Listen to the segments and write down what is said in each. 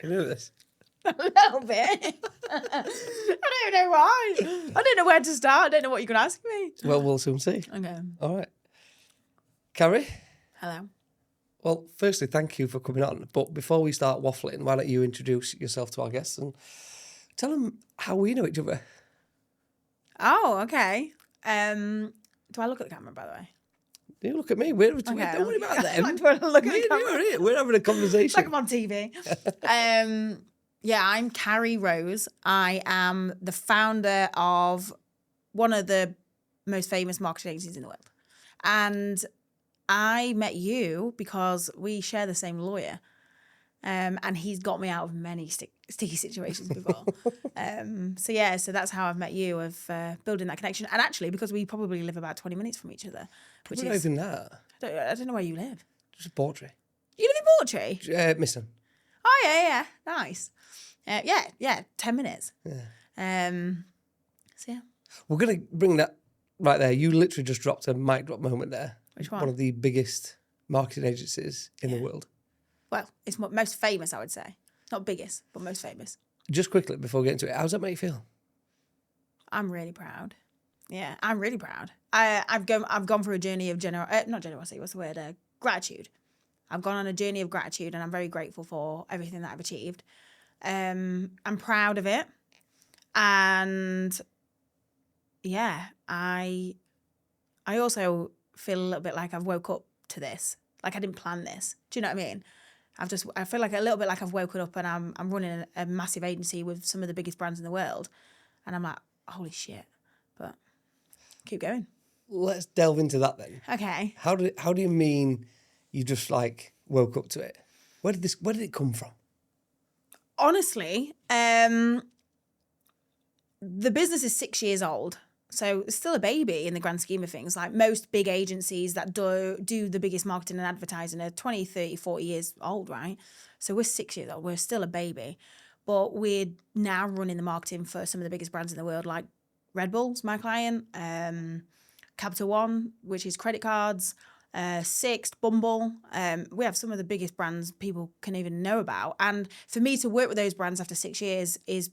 you do this? A little bit. I don't know why. I don't know where to start. I don't know what you're going to ask me. Well, we'll soon see. Okay. All right. Carrie? Hello. Well, firstly, thank you for coming on. But before we start waffling, why don't you introduce yourself to our guests and tell them how we know each other? Oh, okay. Do I look at the camera, by the way? You look at me. Don't worry about them. Do I look at the camera? You're here. We're having a conversation. Like I'm on TV. Yeah, I'm Carrie Rose. I am the founder of one of the most famous marketing agencies in the world. And I met you because we share the same lawyer. And he's got me out of many sticky situations before. So that's how I've met you, of building that connection. And actually, because we probably live about 20 minutes from each other. Which Not even that. I don't know where you live. Just Portray. You live in Portray? Missing. Oh, yeah. Nice. 10 minutes. Yeah. So, yeah. We're going to bring that right there. You literally just dropped a mic drop moment there. Which one? One of the biggest marketing agencies in the world. Well, it's most famous, I would say. Not biggest, but most famous. Just quickly, before we get into it, how does that make you feel? I'm really proud. Yeah, I'm really proud. I've gone through a journey of gratitude. I've gone on a journey of gratitude, and I'm very grateful for everything that I've achieved. I'm proud of it, and yeah, I also feel a little bit like I've woke up to this. Like I didn't plan this. Do you know what I mean? I feel like a little bit like I've woken up and I'm running a massive agency with some of the biggest brands in the world, and I'm like, holy shit! But keep going. Let's delve into that then. Okay. How do you mean you just like woke up to it? Where did it come from? Honestly, the business is 6 years old. So it's still a baby in the grand scheme of things. Like most big agencies that do the biggest marketing and advertising are 20, 30, 40 years old, right? So we're 6 years old. We're still a baby. But we're now running the marketing for some of the biggest brands in the world, like Red Bull's my client, Capital One, which is credit cards, Sixt, Bumble. We have some of the biggest brands people can even know about. And for me to work with those brands after 6 years is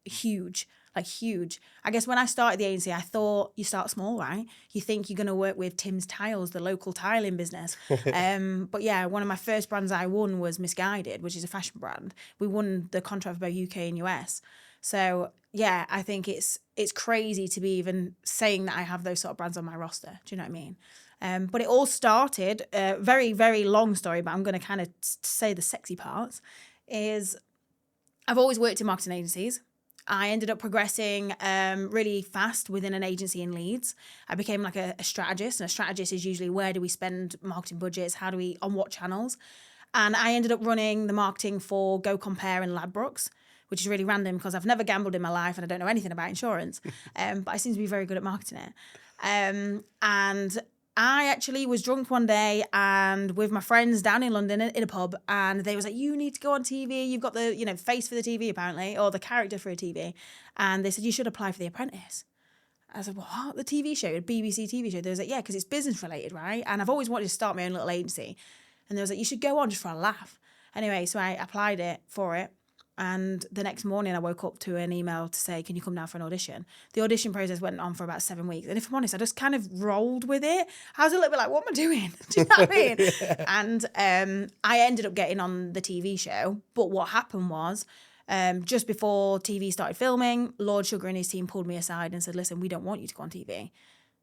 huge. Like huge. I guess when I started the agency, I thought you start small, right? You think you're going to work with Tim's Tiles, the local tiling business. But yeah, one of my first brands I won was Misguided, which is a fashion brand. We won the contract for both UK and US. So yeah, I think it's crazy to be even saying that I have those sort of brands on my roster. Do you know what I mean? But it all started, very, very long story, but I'm going to kind of say the sexy parts, is I've always worked in marketing agencies. I ended up progressing really fast within an agency in Leeds. I became like a strategist, and a strategist is usually where do we spend marketing budgets, on what channels. And I ended up running the marketing for Go Compare and Ladbrokes, which is really random because I've never gambled in my life and I don't know anything about insurance, but I seem to be very good at marketing it. And I actually was drunk one day and with my friends down in London in a pub, and they was like, you need to go on TV. You've got the, face for the TV apparently, or the character for a TV. And they said, you should apply for The Apprentice. I said, what? The TV show, a BBC TV show? They was like, yeah, because it's business related, right? And I've always wanted to start my own little agency. And they was like, you should go on just for a laugh. Anyway, so I applied for it. And the next morning I woke up to an email to say, can you come down for an audition? The audition process went on for about 7 weeks. And if I'm honest, I just kind of rolled with it. I was a little bit like, what am I doing? Do you know what I mean? And I ended up getting on the TV show. But what happened was, just before TV started filming, Lord Sugar and his team pulled me aside and said, listen, we don't want you to go on TV.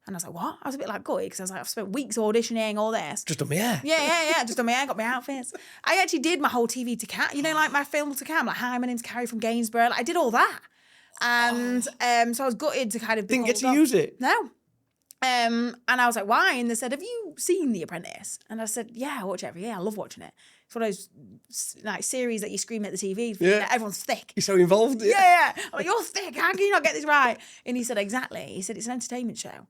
And I was like, what? I was a bit like gutted because I was like, I've spent weeks auditioning, all this. Just on my hair. Yeah. Just on my hair, got my outfits. I actually did my whole TV to cam, like my film to cam. Like, hi, my name's Carrie from Gainsborough. Like, I did all that. And so I was gutted to kind of be Didn't get to use it? No. And I was like, why? And they said, have you seen The Apprentice? And I said, yeah, I watch it every year. I love watching it. It's one of those like series that you scream at the TV. Yeah. Everyone's thick. You're so involved. Yeah. I'm like, you're thick. How can you not get this right? And he said, exactly. He said, it's an entertainment show.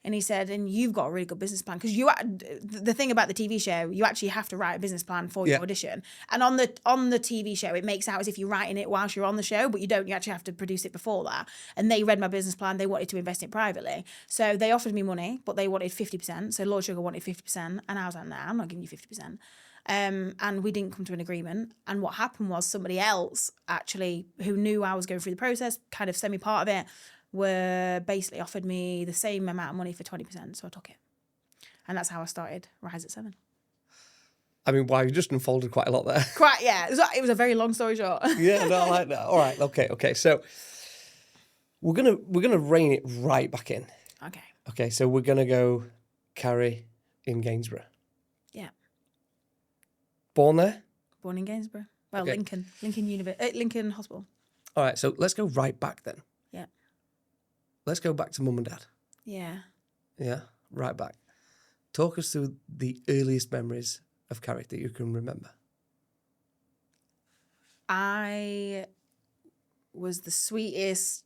And he said, and you've got a really good business plan. Because the thing about the TV show, you actually have to write a business plan for your audition. And on the TV show, it makes out as if you're writing it whilst you're on the show, but you don't. You actually have to produce it before that. And they read my business plan. They wanted to invest it privately. So they offered me money, but they wanted 50%. So Lord Sugar wanted 50%. And I was like, nah, I'm not giving you 50%. And we didn't come to an agreement. And what happened was somebody else actually who knew I was going through the process, kind of semi-part of it, were basically offered me the same amount of money for 20%, so I took it. And that's how I started Rise at 7. I mean, wow, you just unfolded quite a lot there. Quite, yeah. It was a very long story short. Yeah, no, I like that. All right, okay. So we're gonna rein it right back in. Okay. Okay, so we're gonna go Carrie in Gainsborough. Yeah. Born there? Born in Gainsborough. Well, Okay. Lincoln Hospital. All right, so let's go right back then. Yeah. Let's go back to mum and dad. Yeah. Yeah, right back. Talk us through the earliest memories of Carrie that you can remember. I was the sweetest,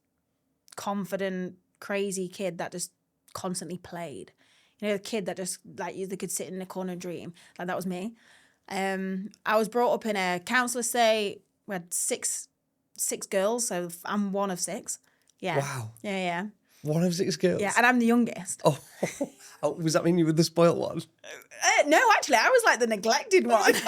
confident, crazy kid that just constantly played. You know, the kid that just, like, they could sit in the corner and dream. Like, that was me. I was brought up in a council estate. We had six girls, so I'm one of 6. Yeah. Wow. Yeah. One of 6 girls? Yeah, and I'm the youngest. Oh, does that mean you were the spoilt one? No, actually, I was like the neglected one. And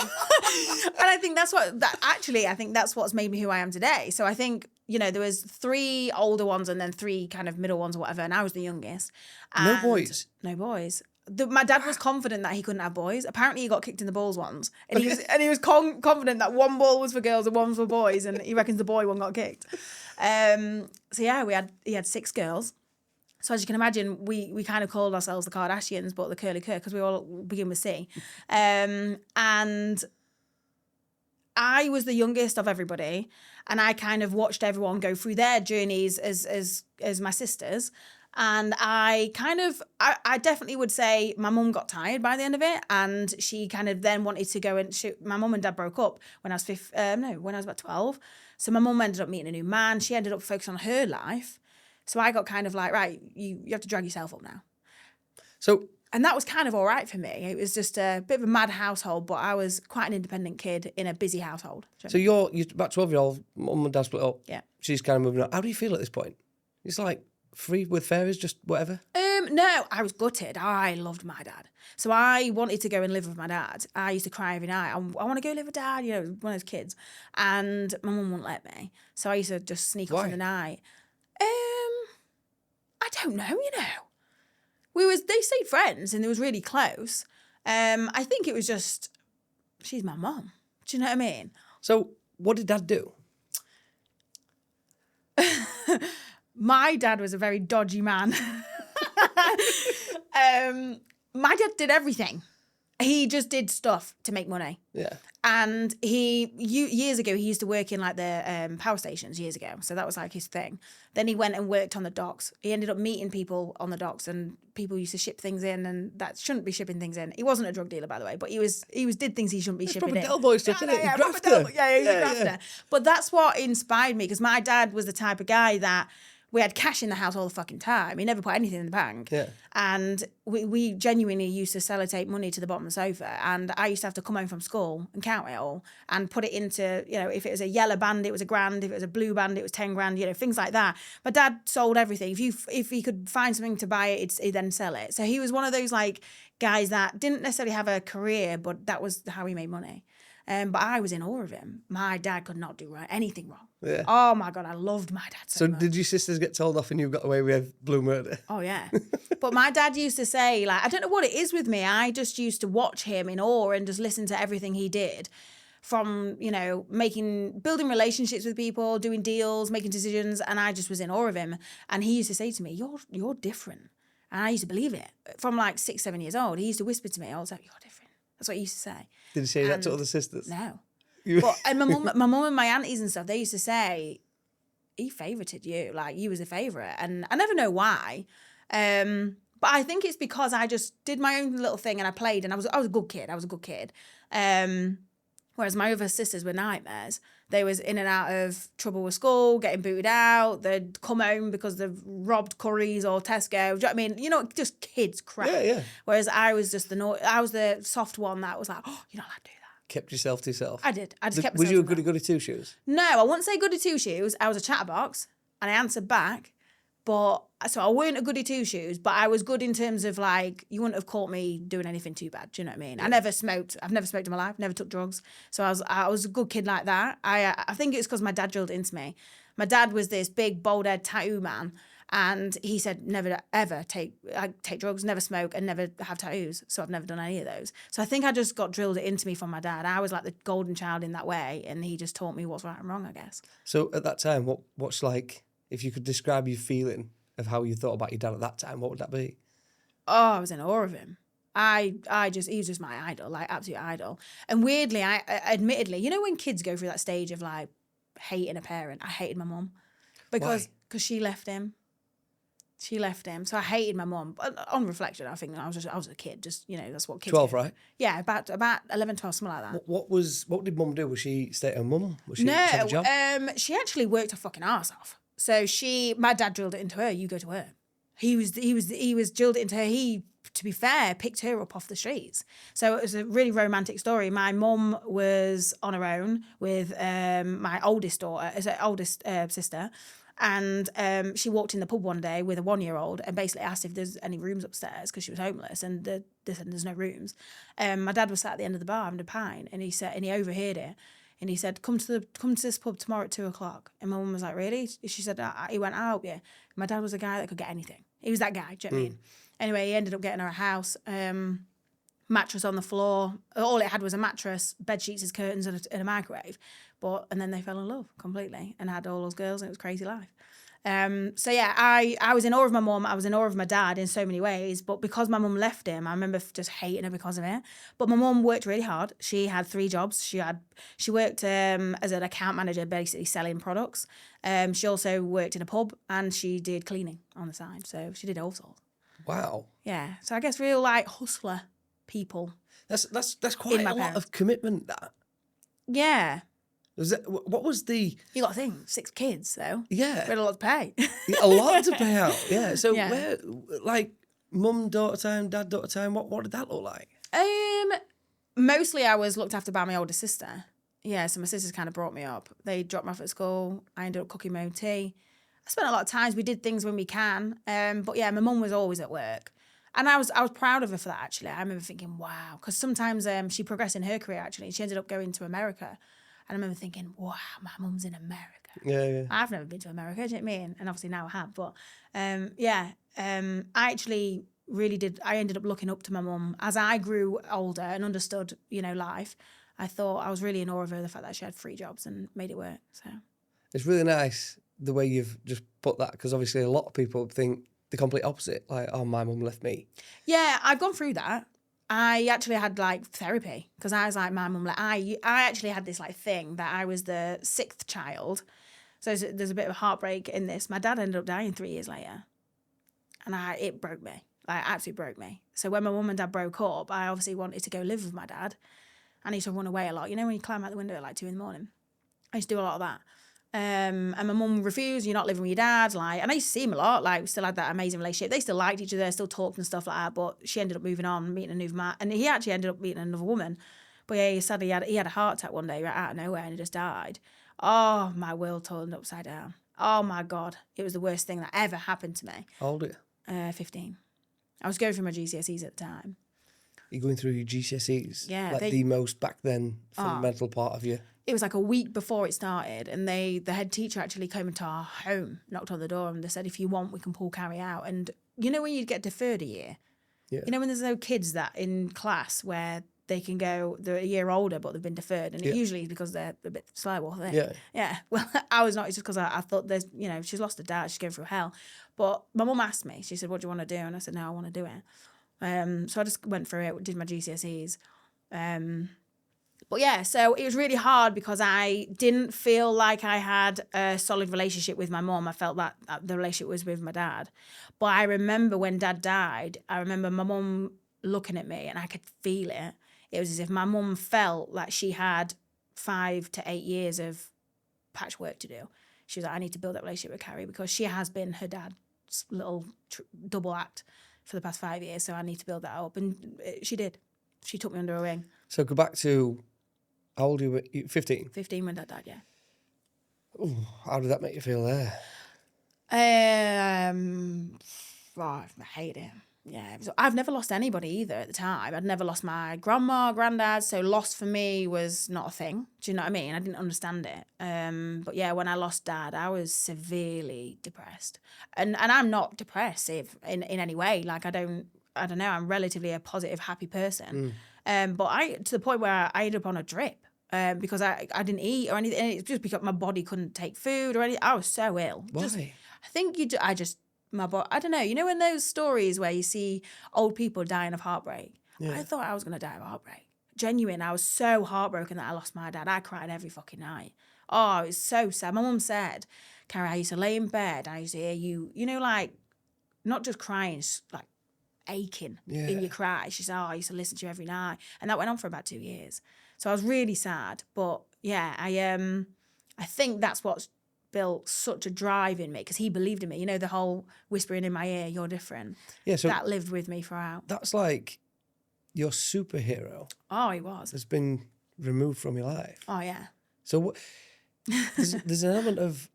I think that's what's made me who I am today. So I think, you know, there was 3 older ones and then 3 kind of middle ones or whatever, and I was the youngest. No boys? No boys. My dad was confident that he couldn't have boys. Apparently, he got kicked in the balls once, and he was confident that one ball was for girls and one was for boys, and he reckons the boy one got kicked. So yeah, he had 6 girls. So as you can imagine, we kind of called ourselves the Kardashians, but the curly cur, because we all begin with C. And I was the youngest of everybody, and I kind of watched everyone go through their journeys as my sisters. And I definitely would say my mum got tired by the end of it, and she kind of then wanted to go and shoot. My mum and dad broke up when I was when I was about 12. So my mum ended up meeting a new man. She ended up focusing on her life. So I got kind of like, right, you have to drag yourself up now. And that was kind of all right for me. It was just a bit of a mad household, but I was quite an independent kid in a busy household. So you're about 12-year-old, mum and dad split up. Yeah. She's kind of moving on. How do you feel at this point? It's like free with fairies, just whatever? No, I was gutted. I loved my dad. So I wanted to go and live with my dad. I used to cry every night. I want to go live with dad, you know, one of those kids. And my mum wouldn't let me. So I used to just sneak off in the night. I don't know, you know. They stayed friends and they was really close. I think it was just, she's my mum. Do you know what I mean? So what did dad do? My dad was a very dodgy man. My dad did everything. He just did stuff to make money. Yeah. And years ago, he used to work in like the power stations years ago. So that was like his thing. Then he went and worked on the docks. He ended up meeting people on the docks, and people used to ship things in, and that shouldn't be shipping things in. He wasn't a drug dealer, by the way, but he did things he shouldn't be shipping in. Proper Del Boy stuff, isn't it? Yeah, Grafter. Yeah, he's a grafter. But that's what inspired me, because my dad was the type of guy that we had cash in the house all the fucking time. He never put anything in the bank. Yeah. And we genuinely used to sellotape money to the bottom of the sofa. And I used to have to come home from school and count it all and put it into, you know, if it was a yellow band, it was £1,000. If it was a blue band, it was 10 grand, you know, things like that. My dad sold everything. If he could find something to buy it, he'd then sell it. So he was one of those like guys that didn't necessarily have a career, but that was how he made money. But I was in awe of him. My dad could not do anything wrong. Yeah. Oh my God, I loved my dad so much. Did your sisters get told off and you got away with blue murder? Oh yeah. But my dad used to say, like, I don't know what it is with me. I just used to watch him in awe and just listen to everything he did. From, you know, building relationships with people, doing deals, making decisions, and I just was in awe of him. And he used to say to me, you're different. And I used to believe it. From like 6, 7 years old, he used to whisper to me, I was like, you're different. That's what he used to say. Did he say that to other sisters? No. And my mum and my aunties and stuff, they used to say, he favorited you. Like, you was a favourite. And I never know why. But I think it's because I just did my own little thing and I played, and I was a good kid. Whereas my other sisters were nightmares. They was in and out of trouble with school, getting booted out. They'd come home because they've robbed Curry's or Tesco. Do you know what I mean? You know, just kids crap. Yeah. Whereas I was just I was the soft one that was like, oh, you're not allowed to do that. Kept yourself to yourself. I did. I just kept Was myself you a to myself. goody two shoes? No, I wouldn't say goody two shoes. I was a chatterbox and I answered back. But so I weren't a goody two shoes, but I was good in terms of like, you wouldn't have caught me doing anything too bad. Do you know what I mean? Yeah. I never smoked. I've never smoked in my life, never took drugs. So I was a good kid like that. I think it's because my dad drilled it into me. My dad was this big, bold-head tattoo man. And he said, never, ever take drugs, never smoke, and never have tattoos. So I've never done any of those. So I think I just got drilled it into me from my dad. I was like the golden child in that way. And he just taught me what's right and wrong, I guess. So at that time, what's like, if you could describe your feeling of how you thought about your dad at that time, what would that be? Oh, I was in awe of him. He was just my idol, like absolute idol. And weirdly, admittedly, you know when kids go through that stage of like hating a parent, I hated my mum because she left him. She left him. So I hated my mum. But on reflection, I think I was a kid, just, you know, that's what kids 12, do. Right? Yeah, about 11, 12, something like that. What did mum do? Was she stay-at-home mum? Was she No, had a job? She actually worked her fucking arse off. So my dad drilled it into her, you go to work. He was drilled it into her. He, to be fair, picked her up off the streets. So it was a really romantic story. My mum was on her own with my oldest sister. And she walked in the pub one day with a 1-year-old and basically asked if there's any rooms upstairs because she was homeless, and they said there's no rooms. My dad was sat at the end of the bar having a pint, and he overheard it, and he said, "Come to this pub tomorrow at 2:00." And my mum was like, "Really?" She said, "He went, I'll help you." My dad was a guy that could get anything. He was that guy. Do you know what I mean? Anyway, he ended up getting her a house. Mattress on the floor. All it had was a mattress, bed sheets as curtains, and a microwave. And then they fell in love completely and had all those girls, and it was a crazy life. So yeah, I was in awe of my mum. I was in awe of my dad in so many ways. But because my mum left him, I remember just hating her because of it. But my mum worked really hard. She had 3 jobs. She worked as an account manager, basically selling products. She also worked in a pub, and she did cleaning on the side. So she did all sorts. Wow. Yeah. So I guess real like hustler people. That's quite a lot of commitment, that. Yeah. What was the... You got to think, 6 kids, though. Yeah. We had a lot to pay. A lot to pay out, yeah. So Yeah. where, like, mum, daughter time, dad, daughter time, what did that look like? Mostly I was looked after by my older sister. Yeah, so my sisters kind of brought me up. They dropped me off at school. I ended up cooking my own tea. I spent a lot of times, we did things when we can. But yeah, my mum was always at work. And I was proud of her for that, actually. I remember thinking, wow. Because sometimes she progressed in her career, actually. She ended up going to America. And I remember thinking, wow, my mum's in America. Yeah. I've never been to America, do you know what I mean? And obviously now I have. But I actually really did. I ended up looking up to my mum. As I grew older and understood, you know, life, I thought I was really in awe of her, the fact that she had 3 jobs and made it work. So it's really nice the way you've just put that, because obviously a lot of people think the complete opposite. Like, oh, my mum left me. Yeah, I've gone through that. I actually had like therapy because I was like, my mum, like I actually had this like thing that I was the 6th child. So there's a bit of heartbreak in this. My dad ended up dying 3 years later. And it broke me. Like, absolutely broke me. So when my mum and dad broke up, I obviously wanted to go live with my dad. I used to run away a lot. You know when you climb out the window at like 2 a.m? I used to do a lot of that. And my mum refused, you're not living with your dad. Like, and I used to see him a lot. Like, we still had that amazing relationship. They still liked each other, still talked and stuff like that. But she ended up moving on, meeting a new man. And he actually ended up meeting another woman. But yeah, sadly, he had a heart attack one day right out of nowhere, and he just died. Oh, my world turned upside down. Oh, my God. It was the worst thing that ever happened to me. How old are you? 15. I was going through my GCSEs at the time. You're going through your GCSEs? Yeah. Like the most back then fundamental part of you? It was like a week before it started, and the head teacher actually came into our home, knocked on the door, and they said, if you want, we can pull Carrie out. And you know when you get deferred a year? Yeah. You know when there's no kids that in class where they can go, they're a year older, but they've been deferred, and it usually is because they're a bit slow, I think. Yeah. Yeah. Well, I was not. It's just because I thought there's, you know, she's lost her dad, she's going through hell. But my mum asked me, she said, what do you want to do? And I said, no, I want to do it. So I just went through it, did my GCSEs. But yeah, so it was really hard because I didn't feel like I had a solid relationship with my mum. I felt that the relationship was with my dad. But I remember when dad died, I remember my mum looking at me and I could feel it. It was as if my mum felt like she had 5 to 8 years of patchwork to do. She was like, I need to build that relationship with Carrie because she has been her dad's little double act for the past 5 years. So I need to build that up. And she did. She took me under her wing. So go back to, how old were you? 15? 15 when Dad died, yeah. Ooh, how did that make you feel there? I hate it. Yeah, I've never lost anybody either at the time. I'd never lost my grandma, granddad, so loss for me was not a thing. Do you know what I mean? I didn't understand it. But yeah, when I lost Dad, I was severely depressed. And I'm not depressive in any way. Like I don't know, I'm relatively a positive, happy person. But I to the point where I ended up on a drip. Because I didn't eat or anything. And it's just because my body couldn't take food or anything. I was so ill. Why? I think my body, I don't know. You know in those stories where you see old people dying of heartbreak? Yeah. I thought I was going to die of heartbreak. Genuine. I was so heartbroken that I lost my dad. I cried every fucking night. Oh, it was so sad. My mum said, Carrie, I used to lay in bed. I used to hear you, like, not just crying, like aching in your cry. She said, I used to listen to you every night. And that went on for about 2 years. So I was really sad. But yeah, I think that's what's built such a drive in me because he believed in me. The whole whispering in my ear, you're different. Yeah, so that lived with me throughout. That's like your superhero. Oh, he was. Has been removed from your life. Oh, yeah. So there's an element of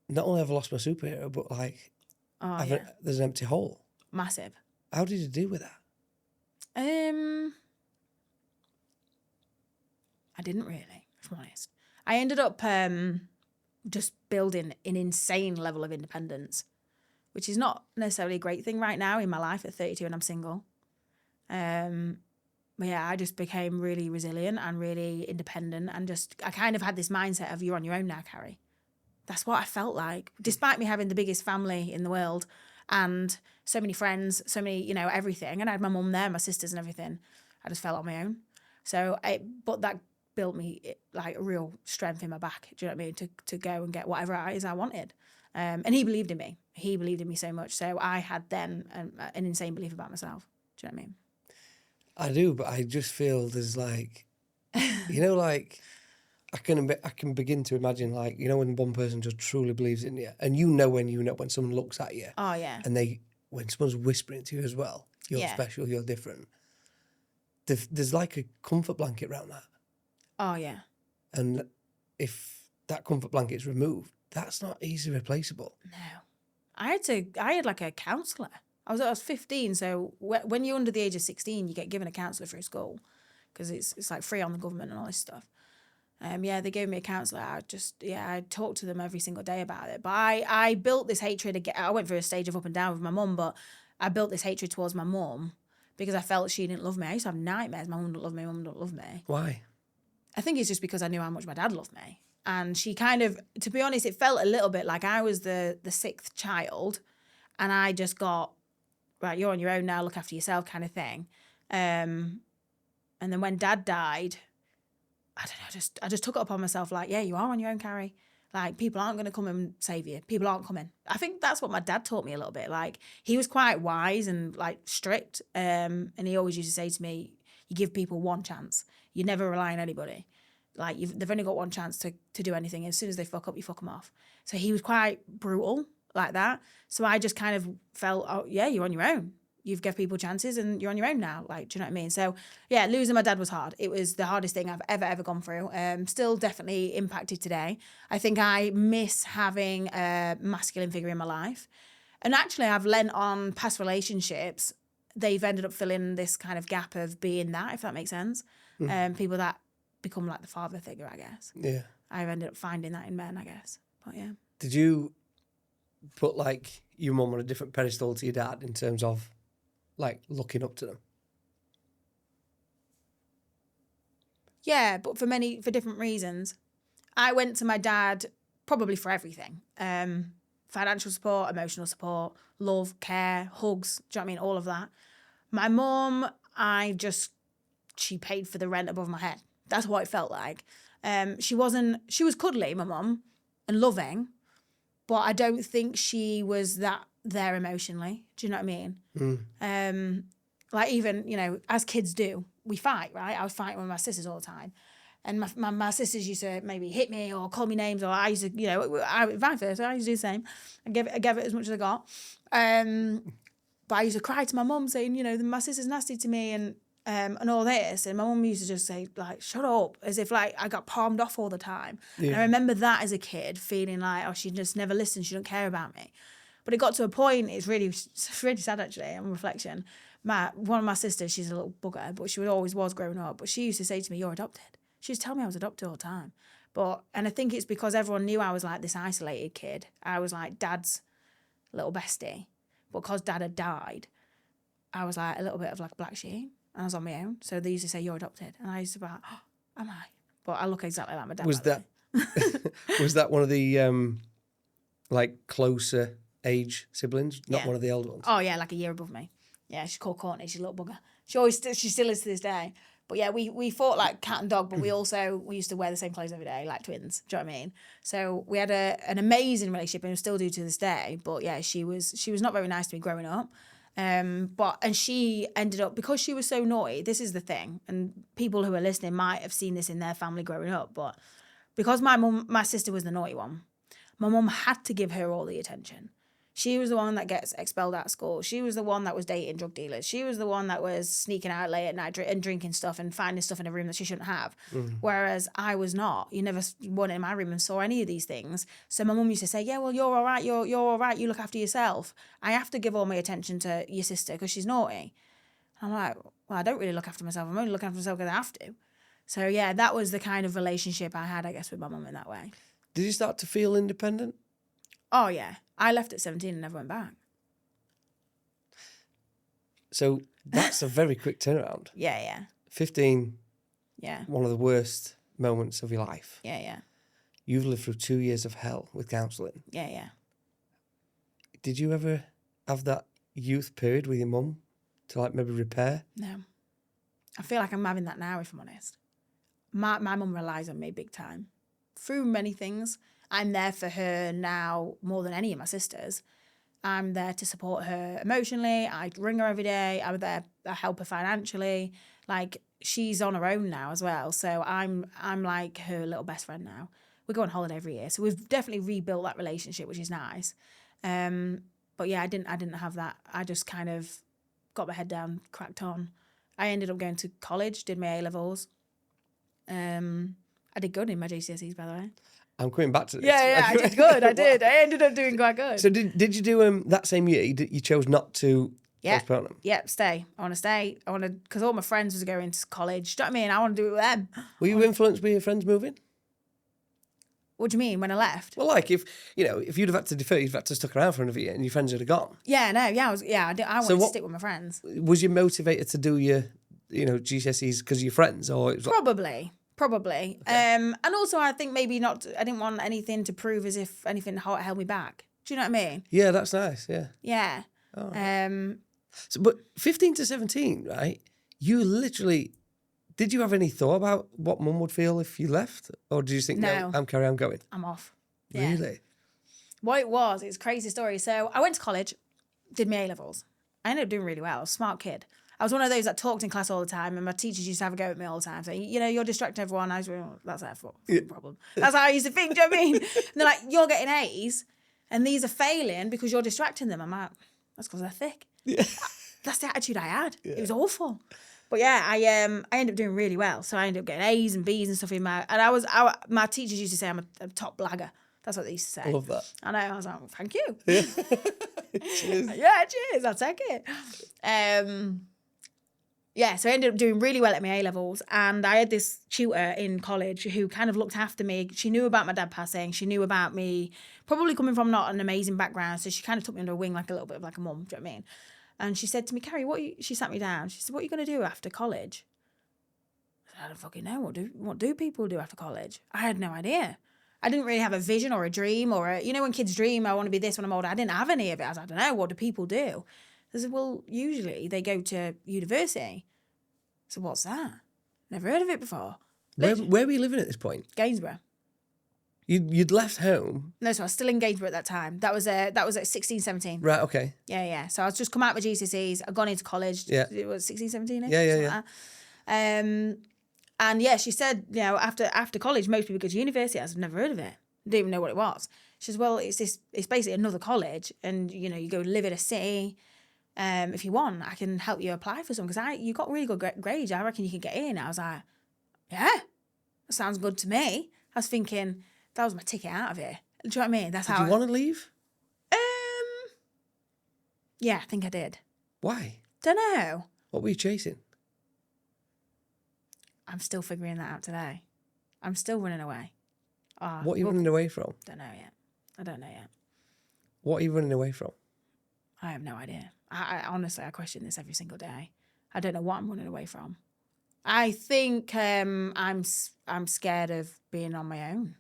not only have I lost my superhero, but like there's an empty hole. Massive. How did you deal with that? I didn't really, if I'm honest. I ended up just building an insane level of independence, which is not necessarily a great thing right now in my life at 32 and I'm single. But yeah, I just became really resilient and really independent and I kind of had this mindset of you're on your own now, Carrie. That's what I felt like. Despite me having the biggest family in the world and so many friends, so many, everything. And I had my mum there, my sisters and everything. I just felt on my own. But that built me like a real strength in my back. Do you know what I mean? To go and get whatever it is I wanted. And he believed in me. He believed in me so much. So I had then an insane belief about myself. Do you know what I mean? I do, but I just feel there's like, like I can begin to imagine like, when one person just truly believes in you and when someone looks at you. Oh, yeah. And when someone's whispering to you as well, you're special, you're different. There's like a comfort blanket around that. Oh, yeah. And if that comfort blanket's removed, that's not easily replaceable. No. I had like a counsellor. I was 15, so when you're under the age of 16, you get given a counsellor through school because it's like free on the government and all this stuff. They gave me a counsellor. I talked to them every single day about it. But I built this hatred again. I went through a stage of up and down with my mum, but I built this hatred towards my mum because I felt she didn't love me. I used to have nightmares. My mum don't love me. Mum don't love me. Why? I think it's just because I knew how much my dad loved me. And she kind of, to be honest, it felt a little bit like I was the sixth child and I just got, right, you're on your own now, look after yourself kind of thing. And then when Dad died, I don't know, I just took it upon myself like, yeah, you are on your own, Carrie. Like, people aren't going to come and save you. People aren't coming. I think that's what my dad taught me a little bit. Like, he was quite wise and, like, strict. And he always used to say to me, you give people one chance. You never rely on anybody. Like, they've only got one chance to do anything. As soon as they fuck up, you fuck them off. So he was quite brutal like that. So I just kind of felt, oh, yeah, you're on your own. You've given people chances and you're on your own now. Like, do you know what I mean? So, yeah, losing my dad was hard. It was the hardest thing I've ever gone through. Still definitely impacted today. I think I miss having a masculine figure in my life. And actually, I've lent on past relationships. They've ended up filling this kind of gap of being that, if that makes sense. People that become like the father figure, I guess. Yeah. I've ended up finding that in men, I guess. But, yeah. Did you put, like, your mum on a different pedestal to your dad in terms of, like, looking up to them? Yeah, but for different reasons. I went to my dad probably for everything. Financial support, emotional support, love, care, hugs, do you know what I mean? All of that. My mum, she paid for the rent above my head. That's what it felt like. She was cuddly, my mum, and loving, but I don't think she was that there emotionally. Do you know what I mean? Like even, as kids do, we fight, right? I was fighting with my sisters all the time. And my sisters used to maybe hit me or call me names, or I used to, vice versa. I used to do the same. I gave it as much as I got. But I used to cry to my mum saying, my sister's nasty to me and all this. And my mum used to just say, like, shut up, as if, like, I got palmed off all the time. Yeah. And I remember that as a kid, feeling like, oh, she just never listens, she don't care about me. But it got to a point, it's really sad, actually, on reflection. One of my sisters, she's a little bugger, but she always was growing up. But she used to say to me, you're adopted. She used to tell me I was adopted all the time. And I think it's because everyone knew I was like this isolated kid. I was like Dad's little bestie. But because Dad had died, I was like a little bit of like a black sheep. And I was on my own. So they used to say, you're adopted. And I used to be like, oh, am I? But I look exactly like my dad. Was that one of the like closer age siblings? Not one of the older ones? Oh, yeah, like a year above me. Yeah, she's called Courtney. She's a little bugger. She still is to this day. But yeah, we fought like cat and dog, but we used to wear the same clothes every day, like twins. Do you know what I mean? So we had an amazing relationship, and we still do to this day. But yeah, she was not very nice to me growing up. And she ended up, because she was so naughty, this is the thing, and people who are listening might have seen this in their family growing up, but because my sister was the naughty one, my mum had to give her all the attention. She was the one that gets expelled out of school. She was the one that was dating drug dealers. She was the one that was sneaking out late at night and drinking stuff and finding stuff in a room that she shouldn't have. Whereas I was not. You never went in my room and saw any of these things. So my mum used to say, yeah, well, you're all right. You're all right. You look after yourself. I have to give all my attention to your sister because she's naughty. I'm like, well, I don't really look after myself. I'm only looking after myself because I have to. So yeah, that was the kind of relationship I had, I guess, with my mum in that way. Did you start to feel independent? Oh, yeah. I left at 17 and never went back. So that's a very quick turnaround. Yeah. 15. Yeah. One of the worst moments of your life. Yeah. You've lived through 2 years of hell with counselling. Yeah. Did you ever have that youth period with your mum to like maybe repair? No. I feel like I'm having that now, if I'm honest. My mum relies on me big time. Through many things. I'm there for her now more than any of my sisters. I'm there to support her emotionally. I ring her every day. I'm there to help her financially. Like, she's on her own now as well. So I'm like her little best friend now. We go on holiday every year. So we've definitely rebuilt that relationship, which is nice. But yeah, I didn't have that. I just kind of got my head down, cracked on. I ended up going to college, did my A-levels. I did good in my GCSEs, by the way. I'm coming back to this. Yeah, I did good. I did. I ended up doing quite good. So did you do that same year? You chose not to postpone them? Yeah, stay. I want to stay. Because all my friends was going to college. Do you know what I mean? I want to do it with them. Were you influenced by your friends moving? What do you mean when I left? Well, like if you'd have had to defer, you'd have had to stuck around for another year, and your friends would have gone. Yeah, no, yeah, I wanted to stick with my friends. Was you motivated to do your, GCSEs because of your friends, or it was Probably. Okay. And also, I think maybe not. I didn't want anything to prove as if anything held me back. Do you know what I mean? Yeah, that's nice. Yeah. Yeah. Oh. But 15 to 17, right? You literally. Did you have any thought about what mum would feel if you left? Or did you think, no, I'm going? I'm off. Yeah. Really? What it's a crazy story. So I went to college, did my A-levels. I ended up doing really well. I was a smart kid. I was one of those that talked in class all the time, and my teachers used to have a go at me all the time. So, you're distracting everyone. I was like, that's their fault. Problem. That's how I used to think, do you know what I mean? And they're like, you're getting A's, and these are failing because you're distracting them. I'm like, that's because they're thick. Yeah. That's the attitude I had. Yeah. It was awful. But yeah, I ended up doing really well. So I ended up getting A's and B's and stuff in my... And my teachers used to say I'm a top blagger. That's what they used to say. I love that. I know. I was like, well, thank you. Yeah. Cheers. Yeah, cheers. I'll take it. Yeah, so I ended up doing really well at my A-levels, and I had this tutor in college who kind of looked after me. She knew about my dad passing. She knew about me probably coming from not an amazing background, so she kind of took me under her wing like a little bit of like a mum, do you know what I mean? And she said to me, Carrie, she sat me down. She said, what are you going to do after college? I said, I don't fucking know. What do people do after college? I had no idea. I didn't really have a vision or a dream or when kids dream, I want to be this when I'm older. I didn't have any of it. I was like, I don't know. What do people do? I said, well, usually they go to university. So what's that? Never heard of it before. Where were you living at this point? Gainsborough. You'd left home? No, so I was still in Gainsborough at that time. That was at 16, 17. Right, okay. Yeah. So I was just come out of my GCSEs. I'd gone into college. Yeah. It was 16, 17? Yeah. And yeah, she said, you know, after college, most people go to university. I've never heard of it. Didn't even know what it was. She says, well, it's basically another college, and you know, you go live in a city. If you want, I can help you apply for some because you got really good grades. I reckon you can get in. I was like, yeah, that sounds good to me. I was thinking that was my ticket out of here. Do you know what I mean? That's Did how. you want to leave? Yeah, I think I did. Why? Don't know. What were you chasing? I'm still figuring that out today. I'm still running away. What are you running away from? Don't know yet. I don't know yet. What are you running away from? I have no idea. I honestly, I question this every single day. I don't know what I'm running away from. I think I'm scared of being on my own.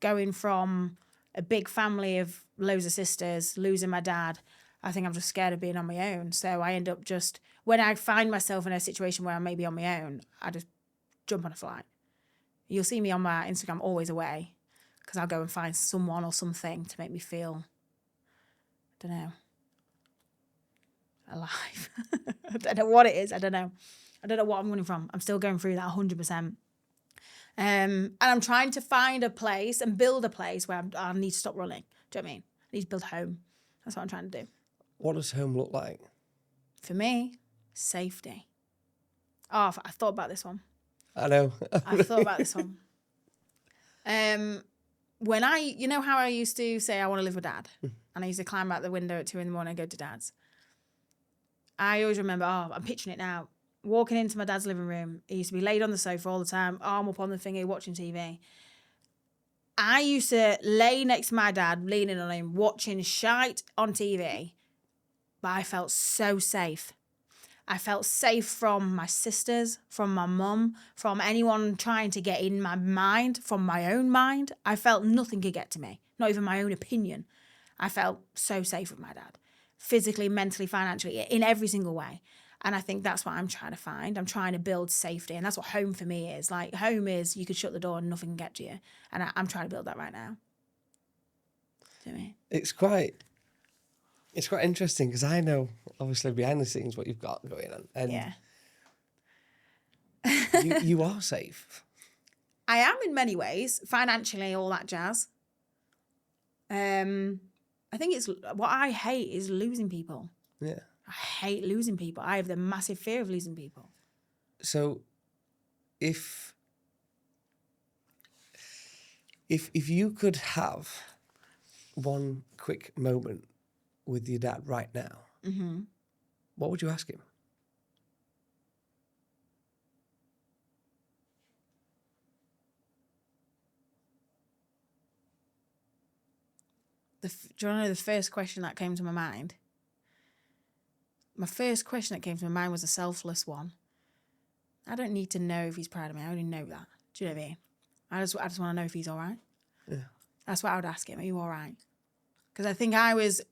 Going from a big family of loads of sisters, losing my dad, I think I'm just scared of being on my own. So I end up just, when I find myself in a situation where I may be on my own, I just jump on a flight. You'll see me on my Instagram always away because I'll go and find someone or something to make me feel, I don't know, alive. I don't know what it is. I don't know what I'm running from. I'm still going through that 100%. And I'm trying to find a place and build a place where I need to stop running. Do you know what I mean? I need to build home. That's what I'm trying to do. What does home look like? For me, safety. Oh, I thought about this one. I know. I thought about this one. When you know how I used to say I want to live with Dad? And I used to climb out the window at 2 a.m. and go to Dad's. I always remember, I'm picturing it now. Walking into my dad's living room. He used to be laid on the sofa all the time, arm up on the thingy, watching TV. I used to lay next to my dad, leaning on him, watching shite on TV. But I felt so safe. I felt safe from my sisters, from my mum, from anyone trying to get in my mind, from my own mind. I felt nothing could get to me, not even my own opinion. I felt so safe with my dad, physically, mentally, financially, in every single way. And I think that's what I'm trying to find. I'm trying to build safety. And that's what home for me is. Like, home is you could shut the door and nothing can get to you. And I'm trying to build that right now. Do you know what I mean? It's quite interesting because I know, obviously, behind the scenes what you've got going on. And yeah. you are safe. I am in many ways, financially, all that jazz. I think it's what I hate is losing people. Yeah. I hate losing people. I have the massive fear of losing people. So if you could have one quick moment with your dad right now, what would you ask him? Do you want to know the first question that came to my mind? My first question that came to my mind was a selfless one. I don't need to know if he's proud of me. I already know that. Do you know what I mean? I just want to know if he's all right. Yeah. That's what I would ask him. Are you all right? Because I think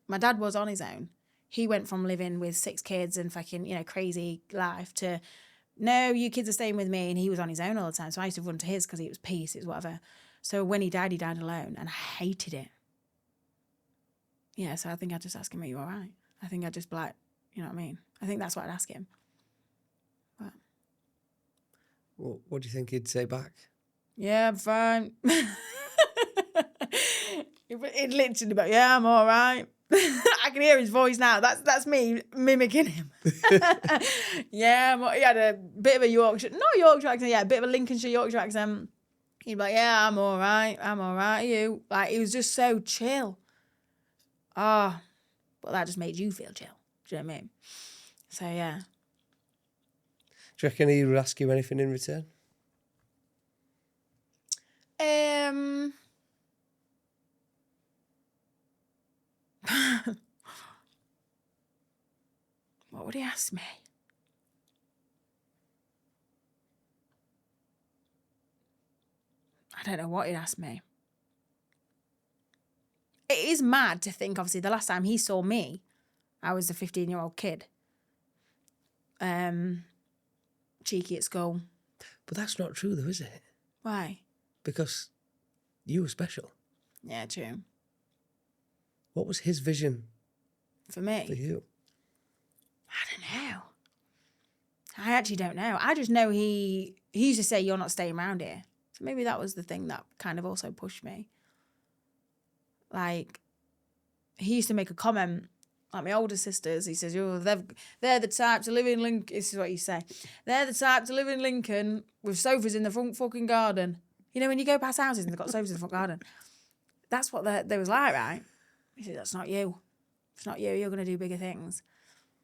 my dad was on his own. He went from living with 6 kids and fucking, crazy life to, no, you kids are staying with me. And he was on his own all the time. So I used to run to his because it was peace, it was whatever. So when he died alone and I hated it. Yeah, so I think I'd just ask him, are you all right? I think I'd just be like, you know what I mean? I think that's what I'd ask him. But, Well, what do you think he'd say back? yeah, I'm fine. He'd literally be, yeah, I'm all right. I can hear his voice now. That's me mimicking him. Yeah, he had a bit of a Yorkshire accent, a bit of a Lincolnshire Yorkshire accent. He'd be like, yeah, I'm all right. Are you? Like, he was just so chill. Oh, well, that just made you feel chill. Do you know what I mean? So, yeah. Do you reckon he would ask you anything in return? What would he ask me? I don't know what he'd ask me. It is mad to think, obviously, the last time he saw me, I was a 15-year-old kid. Cheeky at school. But that's not true, though, is it? Why? Because you were special. Yeah, true. What was his vision For me? for you? I don't know. I actually don't know. I just know he used to say, you're not staying around here. So maybe that was the thing that kind of also pushed me. Like, he used to make a comment, like my older sisters, he says, oh, they're the type to live in Lincoln. This is what you say. They're the type to live in Lincoln with sofas in the front fucking garden. You know, when you go past houses and they've got sofas in the front garden. That's what they was like, right? He said, that's not you. It's not you. You're going to do bigger things.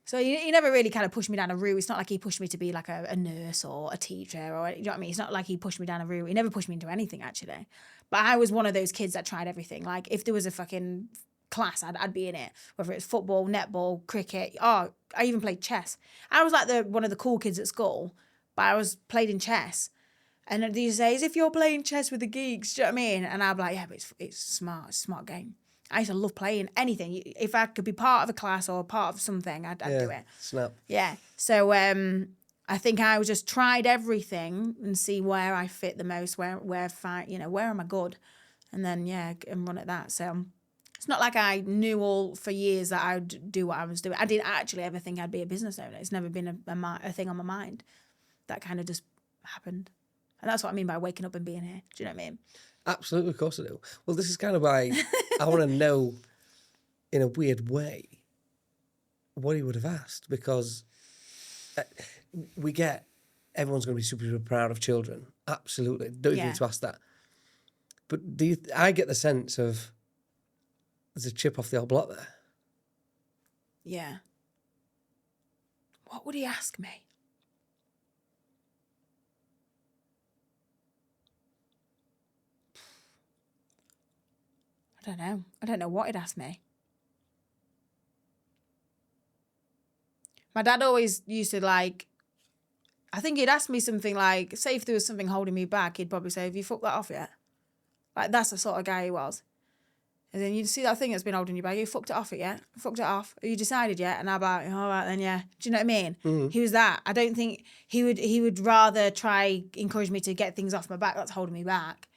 So he never really kind of pushed me down a route. It's not like he pushed me to be like a nurse or a teacher or, you know what I mean? It's not like he pushed me down a route. He never pushed me into anything, actually. But I was one of those kids that tried everything. Like, if there was a fucking class, I'd be in it. Whether it's football, netball, cricket. Oh, I even played chess. I was like one of the cool kids at school, but I was played in chess. And these days, if you're playing chess with the geeks, do you know what I mean? And I'd be like, yeah, but it's smart. It's a smart game. I used to love playing anything. If I could be part of a class or part of something, I'd do it. Snap. Yeah. So I think I just tried everything and see where I fit the most, where am I good? And then, and run at that. So it's not like I knew for years that I'd do what I was doing. I didn't actually ever think I'd be a business owner. It's never been a thing on my mind. That kind of just happened. And that's what I mean by waking up and being here. Do you know what I mean? Absolutely, of course I do. Well, this is kind of why I want to know, in a weird way, what he would have asked, because everyone's going to be super, super proud of children. Absolutely. Don't even need to ask that. But I get the sense of there's a chip off the old block there. Yeah. What would he ask me? I don't know. I don't know what he'd ask me. My dad always used to I think he'd ask me something like, say if there was something holding me back, he'd probably say, have you fucked that off yet? Like, that's the sort of guy he was. And then you'd see that thing that's been holding you back, you fucked it off yet? Fucked it off? Have you decided yet? And I'd be like, all right then, yeah. Do you know what I mean? Mm. He was that. I don't think he would rather try encourage me to get things off my back that's holding me back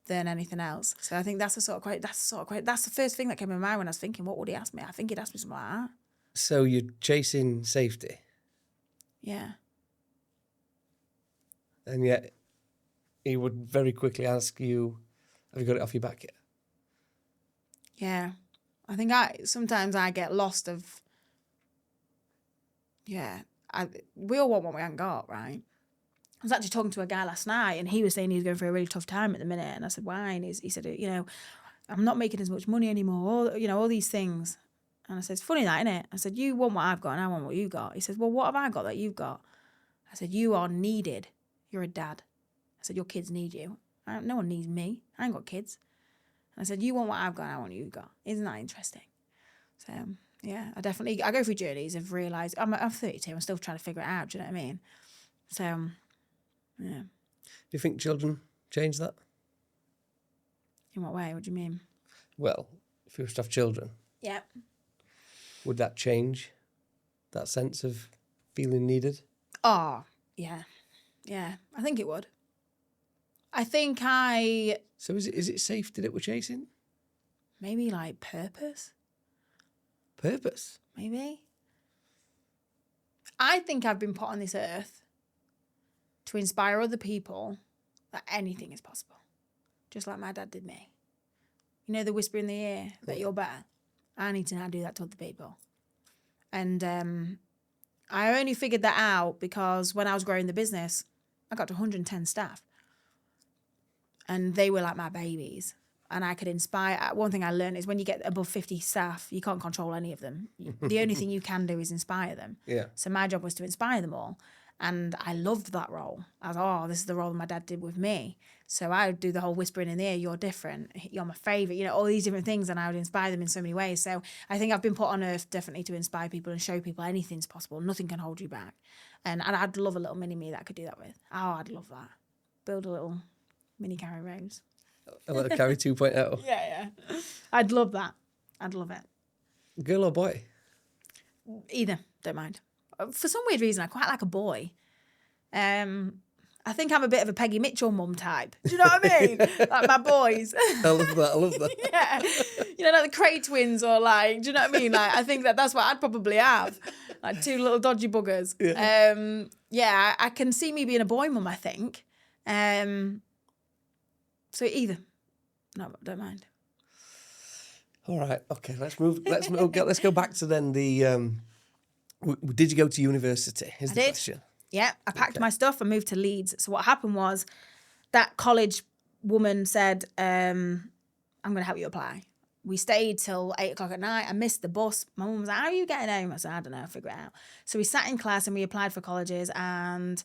than anything else. So I think that's the first thing that came in my mind when I was thinking, what would he ask me? I think he'd ask me something like that. So you're chasing safety. Yeah. And yet he would very quickly ask you, have you got it off your back yet? Yeah. I think sometimes I get lost of, we all want what we haven't got, right? I was actually talking to a guy last night and he was saying he was going through a really tough time at the minute. And I said, why? And he said, I'm not making as much money anymore, all these things. And I said, it's funny that, isn't it? I said, you want what I've got and I want what you got. He says, well, what have I got that you've got? I said, you are needed. You're a dad. I said, your kids need you. No one needs me. I ain't got kids. And I said, you want what I've got and I want what you've got. Isn't that interesting? So, yeah, I go through journeys of realising, I'm 32, I'm still trying to figure it out, do you know what I mean? So, yeah. Do you think children change that? In what way? What do you mean? Well, if you were to have children, would that change that sense of feeling needed? Oh, yeah. Yeah, I think it would. So is it safety that we're chasing? Maybe like purpose. Purpose? Maybe. I think I've been put on this earth to inspire other people that anything is possible. Just like my dad did me. You know the whisper in the ear that you're better? I need to now do that to other people. And I only figured that out because when I was growing the business, I got to 110 staff. And they were like my babies. And I could inspire. One thing I learned is when you get above 50 staff, you can't control any of them. The only thing you can do is inspire them. Yeah. So my job was to inspire them all. And I loved that role. I was, this is the role my dad did with me. So I would do the whole whispering in the ear, you're different, you're my favourite, all these different things. And I would inspire them in so many ways. So I think I've been put on earth definitely to inspire people and show people anything's possible. Nothing can hold you back. And I'd love a little mini me that I could do that with. Oh, I'd love that. Build a little mini Carrie Rose. A little Carrie 2.0. Yeah. I'd love that. I'd love it. Girl or boy? Either. Don't mind. For some weird reason, I quite like a boy. I think I'm a bit of a Peggy Mitchell mum type. Do you know what I mean? Like my boys. I love that. Yeah. Like the Cray twins or do you know what I mean? Like, I think that's what I'd probably have. Like two little dodgy buggers. Yeah. I can see me being a boy mum, I think. So either. No, I don't mind. All right. Okay. Let's move. Let's go back to then the. Did you go to university? Is the question. Yeah, I packed my stuff and moved to Leeds. So what happened was that college woman said, I'm going to help you apply. We stayed till 8 o'clock at night. I missed the bus. My mum was like, how are you getting home? I said, I don't know, I'll figure it out. So we sat in class and we applied for colleges, and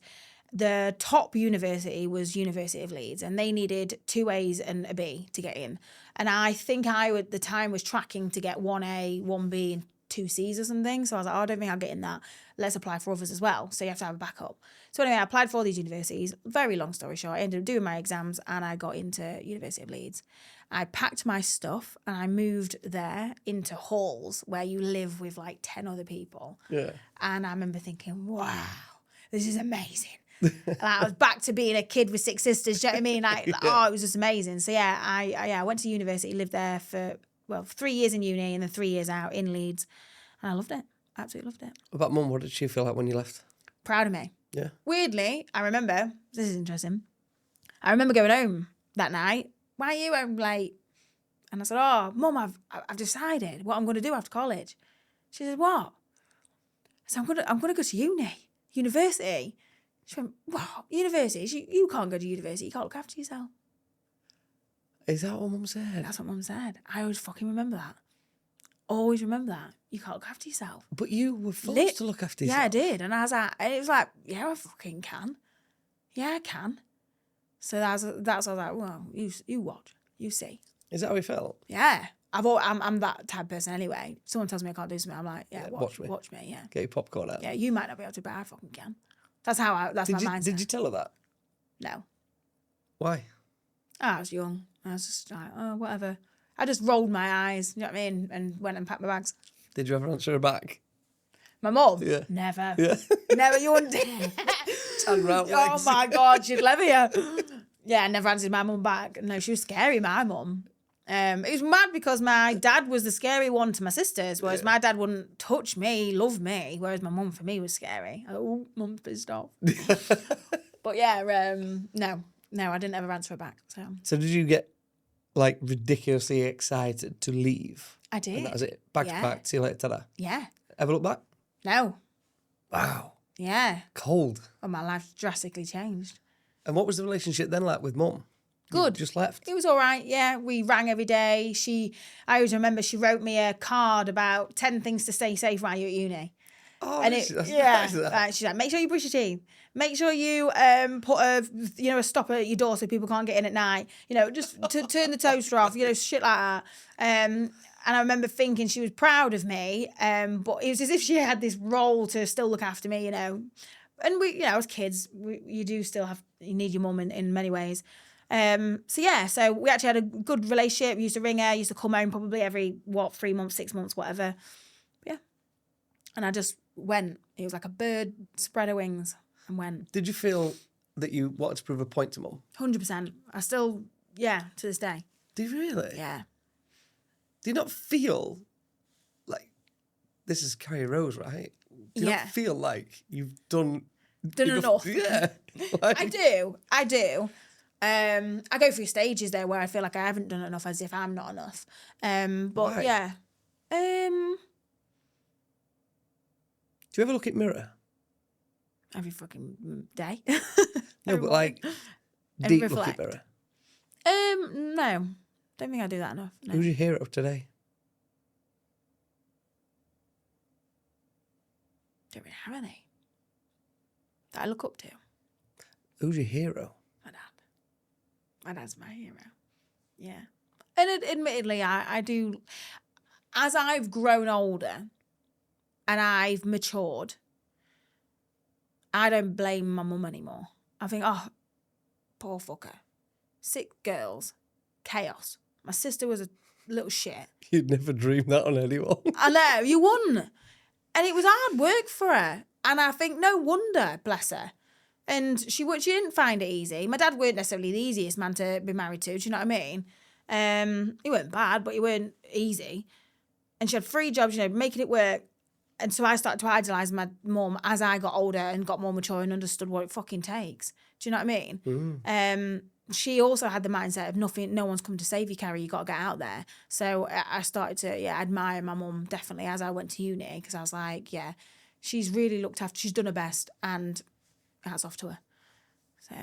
the top university was University of Leeds, and they needed 2 A's and a B to get in. And I think I, at the time, was tracking to get 1A, 1B, and 2 C's or something. So I was like, oh, I don't think I'll get in that. Let's apply for others as well. So you have to have a backup. So anyway, I applied for all these universities. Very long story short, I ended up doing my exams and I got into University of Leeds. I packed my stuff and I moved there into halls where you live with like 10 other people. Yeah. And I remember thinking, wow, this is amazing. And I was back to being a kid with 6 sisters. Do you know what I mean? Oh, it was just amazing. So yeah, I went to university, lived there for 3 years in uni and then 3 years out in Leeds. And I loved it. Absolutely loved it. What about mum? What did she feel like when you left? Proud of me. Yeah. Weirdly, I remember, this is interesting. I remember going home that night. Why are you home late? And I said, oh, Mum, I've decided what I'm going to do after college. She said, what? I said, I'm going to go to university. She went, what? University? You can't go to university. You can't look after yourself. Is that what Mum said? That's what Mum said. I always fucking remember that. Always remember that. You can't look after yourself. But you were forced to look after yourself. Yeah, I did. And I was like, it was like, yeah, I fucking can. Yeah, I can. So that's what I was like, well, you watch. You see. Is that how he felt? Yeah. I'm that type of person anyway. Someone tells me I can't do something, I'm like, yeah, watch me, yeah. Get your popcorn out. Yeah, you might not be able to, but I fucking can. That's my mindset. Did you tell her that? No. Why? I was young. I was just like, oh, whatever. I just rolled my eyes, you know what I mean, and went and packed my bags. Did you ever answer her back? My mum? Yeah. Never. Yeah. Never, you wouldn't. Oh my God, she'd leather you. Yeah, I never answered my mum back. No, she was scary, my mum. It was mad because my dad was the scary one to my sisters, whereas my dad wouldn't touch me, love me, whereas my mum for me was scary. Oh, mum's pissed off. But yeah, no, I didn't ever answer her back. So did you get like ridiculously excited to leave? I did. And that was it. Back to back. See you later. Ta-da. Yeah. Ever look back? No. Wow. Yeah. Cold. Oh, my life's drastically changed. And what was the relationship then like with Mum? Good. You just left? It was all right, yeah. We rang every day. I always remember she wrote me a card about 10 things to stay safe while you're at uni. Oh, and that's nice. Nice. She's like, make sure you brush your teeth. Make sure you put a stopper at your door so people can't get in at night. Just to turn the toaster off. Shit like that. And I remember thinking she was proud of me. But it was as if she had this role to still look after me. And we, as kids, you do still you need your mum in many ways. So we actually had a good relationship. We used to ring her. Used to come home probably every 3 months, 6 months, whatever. But yeah. And I just went. It was like a bird spread her wings and went. Did you feel that you wanted to prove a point to Mum? 100%. I still, to this day. Do you really? Yeah. Do you not feel like this is Carrie Rose, right? Do you not feel like you've done enough? Yeah. I do. I go through stages there where I feel like I haven't done enough, as if I'm not enough. But Why? yeah. Do you ever look in mirror? Every fucking day. No, but like deep look in mirror. No. Don't think I do that enough. No. Who's your hero today? Don't really have any that I look up to. Who's your hero? My dad. My dad's my hero. Yeah. And admittedly, I do, as I've grown older and I've matured, I don't blame my mum anymore. I think, oh, poor fucker. 6 girls. Chaos. My sister was a little shit. You'd never dream that on anyone. I know, you wouldn't. And it was hard work for her. And I think no wonder, bless her. And she didn't find it easy. My dad weren't necessarily the easiest man to be married to, do you know what I mean? He weren't bad, but he weren't easy. And she had 3 jobs, making it work. and so I started to idolise my mum as I got older and got more mature and understood what it fucking takes. Do you know what I mean? She also had the mindset of no one's come to save you, Carrie. You got to get out there. So I started to admire my mum definitely as I went to uni, because I was like, yeah, she's really looked after. She's done her best, and hats off to her. So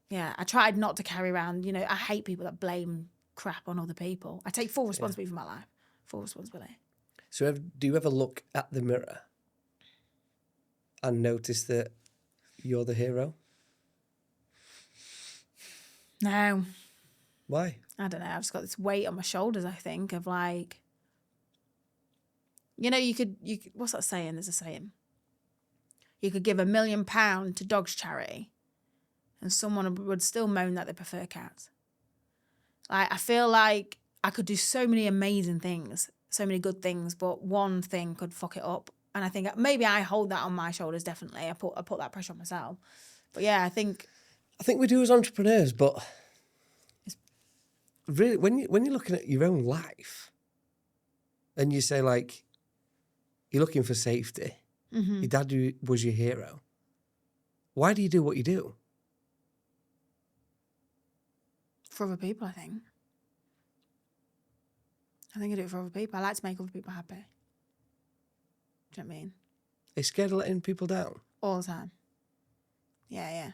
yeah, I tried not to carry around. You know, I hate people that blame crap on other people. I take full responsibility for my life. Full responsibility. So do you ever look at the mirror and notice that you're the hero? No. Why? I don't know. I've just got this weight on my shoulders, I think, of like, you know, you could, what's that saying? There's a saying. You could give £1 million to dogs charity and someone would still moan that they prefer cats. Like, I feel like I could do so many amazing things, so many good things, but one thing could fuck it up. And I think maybe I hold that on my shoulders, definitely. I put that pressure on myself. But yeah, I think we do as entrepreneurs, but really, when you're looking at your own life and you say, like, you're looking for safety, your dad was your hero, why do you do what you do? For other people, I think. I think I do it for other people. I like to make other people happy. Do you know what I mean? Are you scared of letting people down? All the time. Yeah.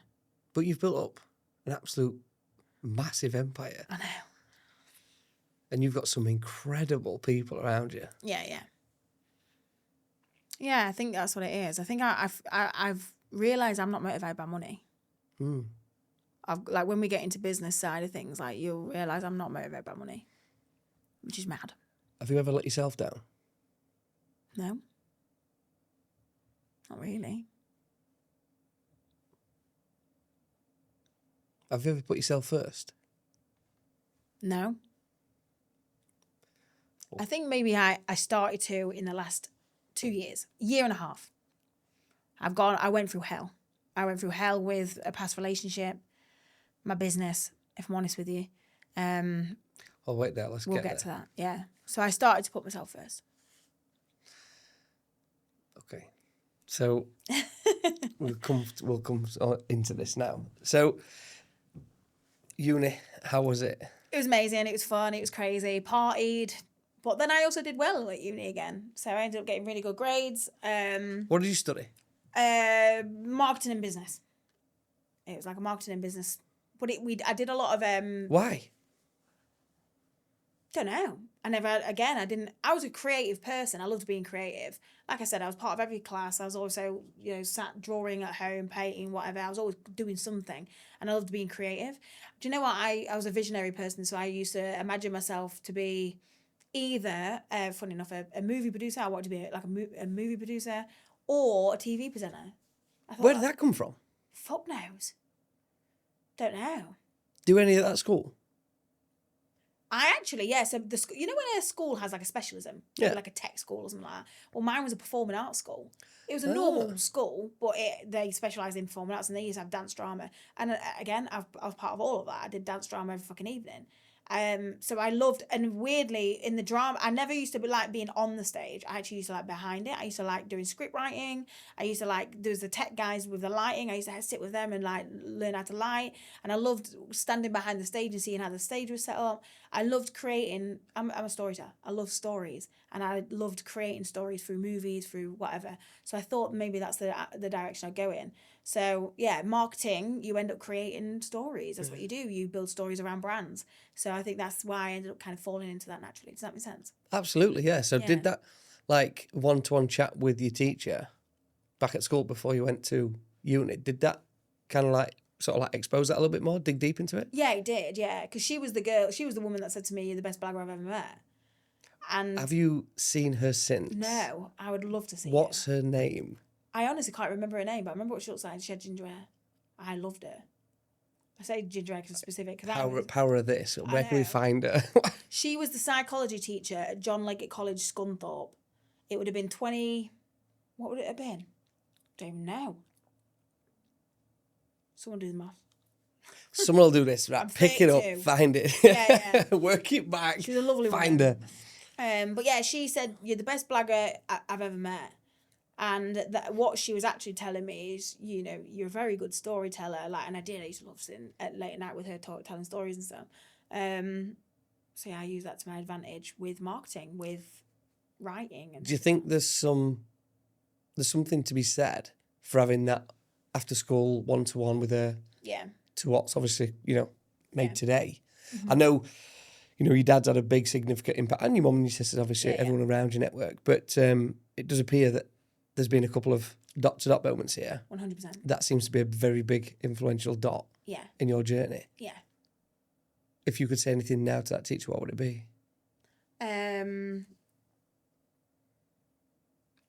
But you've built up an absolute massive empire. I know. And you've got some incredible people around you. Yeah. Yeah, I think that's what it is. I think I've realised I'm not motivated by money. Like when we get into business side of things, like you'll realise I'm not motivated by money, which is mad. Have you ever let yourself down? No. Not really. Have you ever put yourself first? No. I think maybe I started to in the last 2 years, year and a half. I went through hell. I went through hell with a past relationship, my business, if I'm honest with you. Oh, wait there, We'll get to that, yeah. So I started to put myself first. Okay. So we'll come into this now. So uni, how was it? It was amazing. It was fun. It was crazy. Partied. But then I also did well at uni again. So I ended up getting really good grades. What did you study? Marketing and business. It was like a marketing and business. But I did a lot of... Why? Don't know. I was a creative person. I loved being creative. Like I said, I was part of every class. I was also, sat drawing at home, painting, whatever. I was always doing something. And I loved being creative. Do you know what? I was a visionary person. So I used to imagine myself to be either, funny enough, a movie producer. I wanted to be like a movie producer or a TV presenter. Where did that come from? Fuck knows. Don't know. Do any of that at school? I actually, yeah. So when a school has like a specialism, like a tech school or something like that. Well, mine was a performing arts school. It was a normal school, but they specialised in performing arts, and they used to have dance drama. And again, I was part of all of that. I did dance drama every fucking evening. So I loved, and weirdly in the drama, I never used to be like being on the stage. I actually used to like behind it. I used to like doing script writing. I used to like, there was the tech guys with the lighting. I used to sit with them and like learn how to light. And I loved standing behind the stage and seeing how the stage was set up. I loved creating, I'm a storyteller. I love stories, and I loved creating stories through movies, through whatever. So I thought maybe that's the direction I'd go in. So yeah, marketing, you end up creating stories. That's what you do. You build stories around brands. So I think that's why I ended up kind of falling into that naturally. Does that make sense? Absolutely, yeah. So did that like one-to-one chat with your teacher back at school before you went to uni, did that kind of like sort of like expose that a little bit more, dig deep into it? Yeah, it did, yeah. Because she was the woman that said to me, "You're the best blagger I've ever met." And have you seen her since? No, I would love to see What's her name? I honestly can't remember her name, but I remember what she looked like. She had ginger hair. I loved her. I say ginger hair because it's specific. Power of this. Where can we find her? She was the psychology teacher at John Leggett College, Scunthorpe. It would have been 20... What would it have been? Don't even know. Someone do the math. Someone will do this, right? Pick it up, find it. Yeah. Work it back. She's a lovely woman. Find her. But yeah, she said, "You're the best blagger I've ever met." And that what she was actually telling me is, you know, you're a very good storyteller. Like, and I used to love sitting at late at night with her telling stories and stuff. So yeah, I use that to my advantage with marketing, with writing. And Do you think there's something to be said for having that after school one-to-one with her? Yeah. To what's obviously, you know, made Yeah. today. Mm-hmm. I know, you know, your dad's had a big significant impact, and your mum and your sisters, obviously, everyone around your network. But it does appear that there's been a couple of dot-to-dot moments here. 100%. That seems to be a very big influential dot in your journey. Yeah. If you could say anything now to that teacher, what would it be?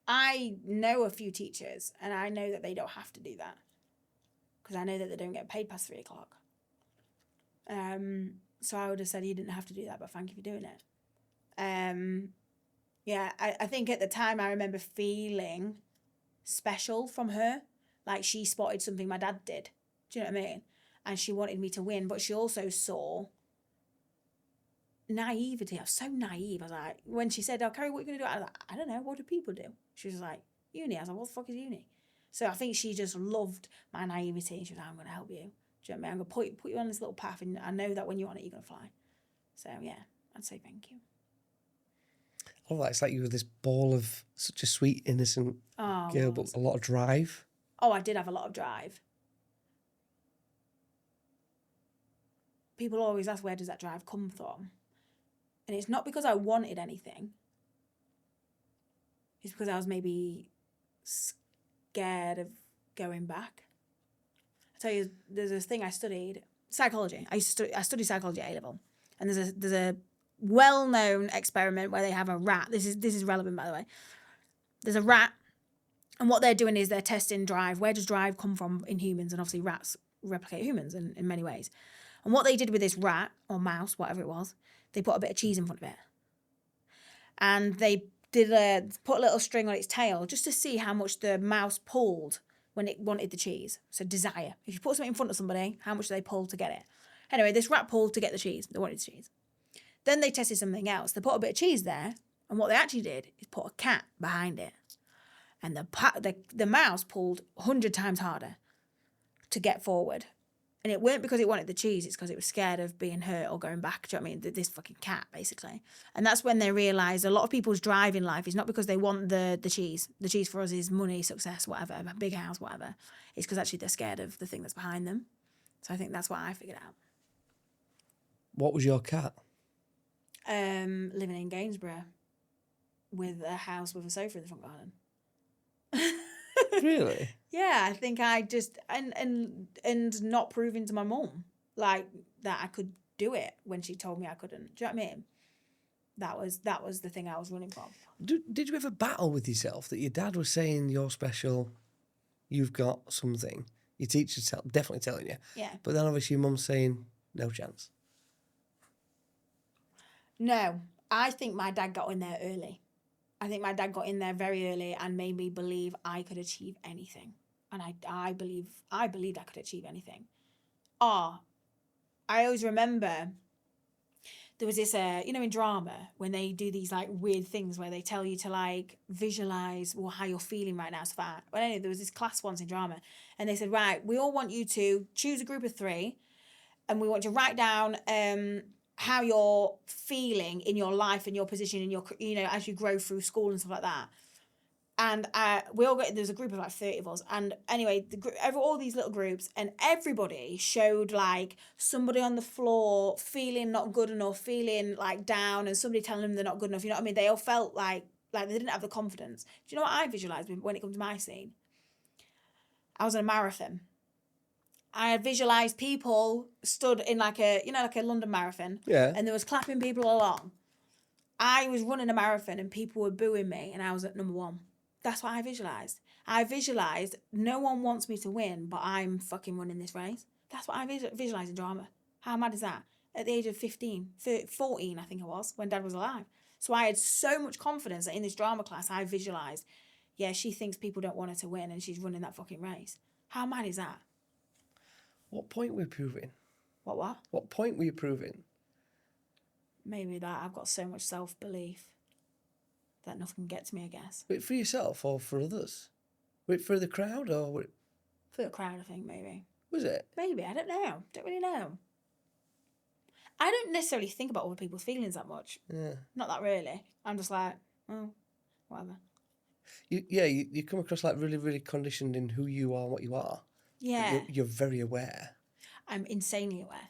I know a few teachers, and I know that they don't have to do that, because I know that they don't get paid past 3 o'clock. So I would have said, you didn't have to do that, but thank you for doing it. Yeah, I think at the time I remember feeling special from her. Like, she spotted something my dad did. Do you know what I mean? And she wanted me to win, but she also saw naivety. I was so naive. I was like, when she said, "Oh, Carrie, what are you going to do?" I was like, "I don't know. What do people do?" She was like, "Uni." I was like, "What the fuck is uni?" So I think she just loved my naivety. She was like, "I'm going to help you. Do you know what I mean? I'm going to put you on this little path, and I know that when you're on it, you're going to fly." So yeah, I'd say thank you. I love that. It's like you were this ball of such a sweet, innocent girl, but a lot of drive. Oh, I did have a lot of drive. People always ask, where does that drive come from? And it's not because I wanted anything. It's because I was maybe scared of going back. I tell you, there's this thing I studied, psychology. I studied psychology at A-level. And there's a well-known experiment where they have a rat. This is relevant, by the way. There's a rat, and what they're doing is they're testing drive. Where does drive come from in humans? And obviously rats replicate humans in many ways. And what they did with this rat, or mouse, whatever it was, they put a bit of cheese in front of it. And they put a little string on its tail just to see how much the mouse pulled when it wanted the cheese. So desire. If you put something in front of somebody, how much do they pull to get it? Anyway, this rat pulled to get the cheese. They wanted the cheese. Then they tested something else. They put a bit of cheese there, and what they actually did is put a cat behind it. And the mouse pulled 100 times harder to get forward. And it weren't because it wanted the cheese, it's because it was scared of being hurt or going back. Do you know what I mean? This fucking cat, basically. And that's when they realised a lot of people's drive in life is not because they want the cheese. The cheese for us is money, success, whatever, a big house, whatever. It's because actually they're scared of the thing that's behind them. So I think that's what I figured out. What was your cat? Living in Gainsborough with a house with a sofa in the front garden. Really? Yeah, I think I just and not proving to my mum like that I could do it when she told me I couldn't. Do you know what I mean? That was the thing I was running from. Did you ever battle with yourself that your dad was saying you're special, you've got something, your teacher's definitely telling you, Yeah. but then obviously your mum's saying no chance? No, I think my dad got in there early. I think my dad got in there very early and made me believe I could achieve anything. And I believed I could achieve anything. I always remember there was this, in drama when they do these like weird things where they tell you to like visualize how you're feeling right now. So but anyway, there was this class once in drama and they said, right, we all want you to choose a group of 3 and we want you to write down how you're feeling in your life and your position in your, as you grow through school and stuff like that. And we all there's a group of like 30 of us. And anyway, all these little groups, and everybody showed like somebody on the floor feeling not good enough, feeling like down, and somebody telling them they're not good enough. You know what I mean? They all felt like they didn't have the confidence. Do you know what I visualised when it comes to my scene? I was in a marathon. I had visualised people stood in like a London marathon. Yeah. And there was clapping people along. I was running a marathon and people were booing me and I was at number 1. That's what I visualised. I visualised no one wants me to win, but I'm fucking running this race. That's what I visualised in drama. How mad is that? At the age of 14, I think I was, when Dad was alive. So I had so much confidence that in this drama class, I visualised, yeah, she thinks people don't want her to win and she's running that fucking race. How mad is that? What point were you proving? What? What point were you proving? Maybe that I've got so much self-belief that nothing can get to me, I guess. Was it for yourself or for others? Was it for the crowd or For the crowd, I think, maybe. was it? Maybe, I don't know. Don't really know. I don't necessarily think about other people's feelings that much. Yeah. Not that really. I'm just like, oh, whatever. You come across like really, really conditioned in who you are and what you are. Yeah. You're very aware. I'm insanely aware.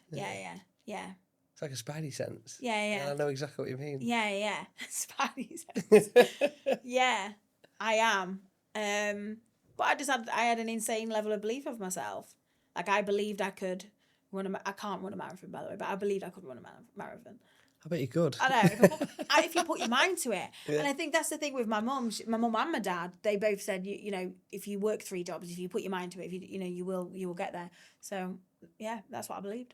Yeah. It's like a spidey sense. Yeah. And I know exactly what you mean. Yeah. Spidey sense. Yeah, I am. But I had an insane level of belief of myself. Like I believed I could I can't run a marathon, by the way, but I believed I could run a marathon. I bet you could. I know. If you put your mind to it. Yeah. And I think that's the thing with my mum. My mum and my dad, they both said, you know, if you work 3 jobs, if you put your mind to it, if you will get there. So, yeah, that's what I believed.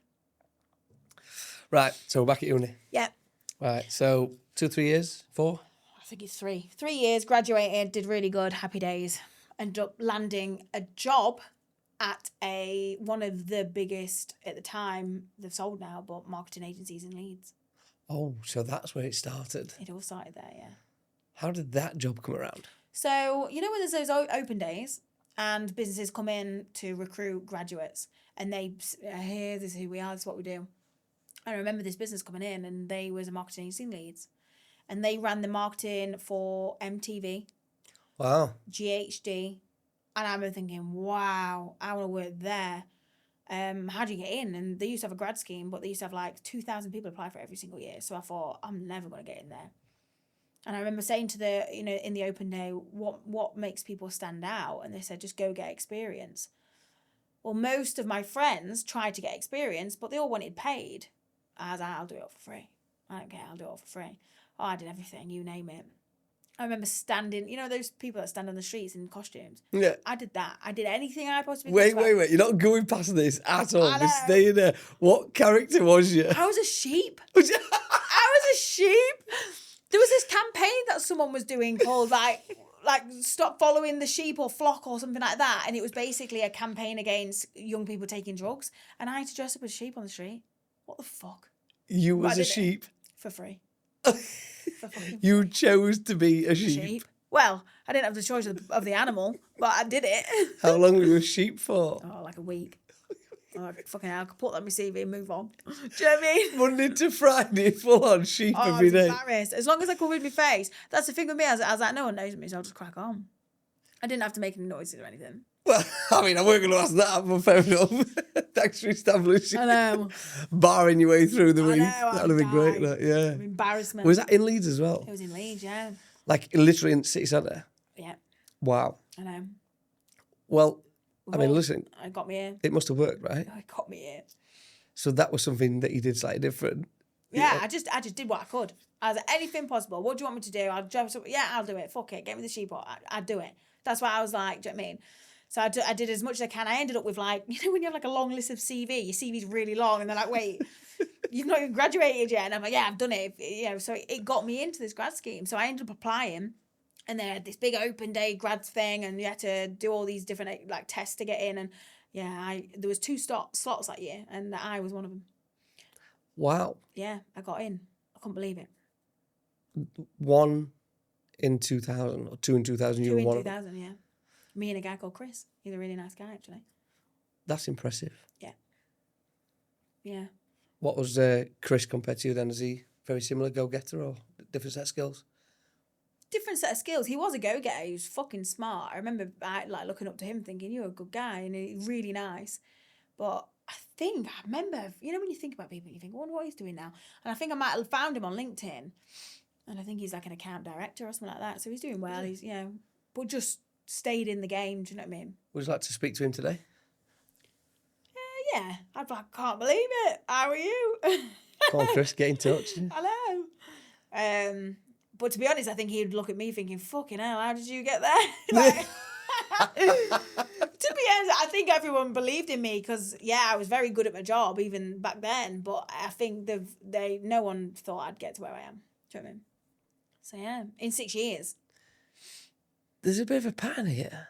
Right. So we're back at uni. Yeah. Right. So 2 or 3 years? 4? I think it's 3. 3 years, graduated, did really good, happy days. Ended up landing a job at one of the biggest, at the time, they've sold now, but marketing agencies in Leeds. Oh, so that's where it started. It all started there, yeah. How did that job come around? So, you know when there's those open days and businesses come in to recruit graduates and they here, this is who we are, this is what we do. I remember this business coming in and they was a marketing agency in Leeds and they ran the marketing for MTV, Wow. GHD, and I remember thinking, wow, I want to work there. How do you get in? And they used to have a grad scheme, but they used to have like 2,000 people apply for it every single year. So I thought, I'm never going to get in there. And I remember saying to in the open day, what makes people stand out? And they said, just go get experience. Well, most of my friends tried to get experience, but they all wanted paid. I was like, I'll do it all for free. I don't care, I'll do it all for free. Oh, I did everything, you name it. I remember standing, those people that stand on the streets in costumes. Yeah. I did that. I did anything I possibly could. Wait. You're not going past this at all. We're staying there. What character was you? I was a sheep. I was a sheep. There was this campaign that someone was doing called like stop following the sheep or flock or something like that. And it was basically a campaign against young people taking drugs. And I had to dress up as a sheep on the street. What the fuck? You was a sheep? For free. You chose to be a sheep. Well, I didn't have the choice of the animal, but I did it. How long were you a sheep for? Oh, like a week. Oh, fucking hell, I could put that on my CV and move on. Do you know what I mean? Monday to Friday, full on sheep every day. Embarrassed. As long as I covered my face. That's the thing with me. I was like, no one knows me, so I'll just crack on. I didn't have to make any noises or anything. Well, I mean, I weren't going to ask that, but fair enough. Thanks for establishing. I know. Barring your way through the week. That would have been great, that, yeah. Embarrassment. Was that in Leeds as well? It was in Leeds, yeah. Like literally in the city centre? Yeah. Wow. I know. Well, I mean, listen. It got me here. It must have worked, right? It got me here. So that was something that you did slightly different. Yeah, I just did what I could. I was like, anything possible. What do you want me to do? I'll do it. Fuck it. Get me the sheep. I'd do it. That's why I was like, do you know what I mean? So I did as much as I can. I ended up with like, when you have like a long list of CV, your CV's really long and they're like, wait, you've not even graduated yet. And I'm like, yeah, I've done it. So it got me into this grad scheme. So I ended up applying and they had this big open day grad thing and you had to do all these different like tests to get in. And yeah, there was 2 slots that year and I was one of them. Wow. Yeah, I got in. I couldn't believe it. 1 in 2000 or 2 in 2000, you were one. 2 in 2000, yeah. Me and a guy called Chris. He's a really nice guy, actually. That's impressive. Yeah. Yeah. What was Chris compared to you then? Is he very similar go-getter or different set of skills? Different set of skills. He was a go-getter. He was fucking smart. I remember looking up to him thinking, you're a good guy and he's really nice. But I remember, when you think about people, you think, I wonder what he's doing now. And I think I might have found him on LinkedIn. And I think he's like an account director or something like that. So he's doing well. He's, but just stayed in the game. Do you know what I mean? Would you like to speak to him today? Yeah. I'd be like, can't believe it. How are you? Come on, Chris, get in touch. Hello. But to be honest, I think he'd look at me thinking, fucking hell, how did you get there? To be honest, I think everyone believed in me because, I was very good at my job even back then. But I think no one thought I'd get to where I am. Do you know what I mean? So, yeah, in 6 years. There's a bit of a pattern here.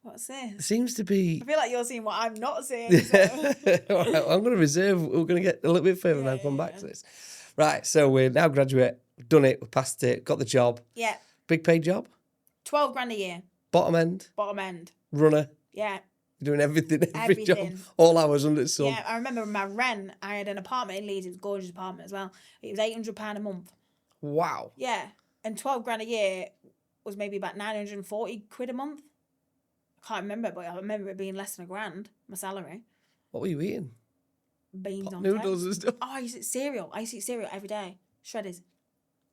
What's this? It seems to be... I feel like you're seeing what I'm not seeing. So. Right, I'm going to reserve... We're going to get a little bit further and then come back to this. Right, so we're now graduate. We've done it. We've passed it. Got the job. Yeah. Big paid job? 12 grand a year, Bottom end? bottom end. Runner? Yeah. You're doing everything, every job, all hours under the sun. Yeah, I remember my rent, I had an apartment in Leeds, it was a gorgeous apartment as well. It was £800 a month. Wow. Yeah. And 12 grand a year was maybe about 940 quid a month. I can't remember, but I remember it being less than £1,000, my salary. What were you eating? Beans Pot on noodles toast. and stuff? Oh, I used to eat cereal. I used to eat cereal every day. Shredders.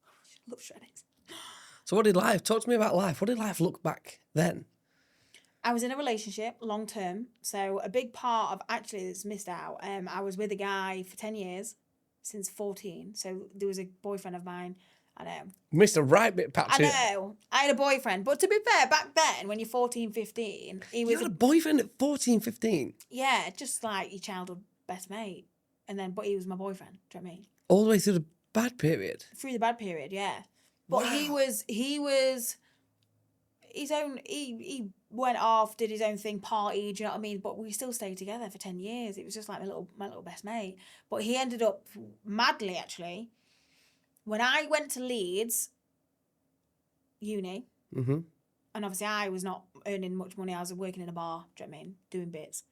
I love shredders. So talk to me about life. What did life look back then? I was in a relationship long term. So a big part of actually that's missed out. I was with a guy for 10 years, since 14. So there was a boyfriend of mine. I know. Missed a right bit, Patrick. I know. I had a boyfriend. But to be fair, back then, when you're 14, 15, he was You had a boyfriend at 14, 15? yeah, just like your childhood best mate. But he was my boyfriend. Do you know what I mean? All the way through the bad period? Through the bad period, yeah. But Wow. he was his own, he went off, did his own thing, partied, do you know what I mean? But we still stayed together for 10 years. It was just like my little best mate. But he ended up madly, actually. When I went to Leeds, uni, Mm-hmm. and obviously I was not earning much money. I was working in a bar, do you know what I mean? Doing bits.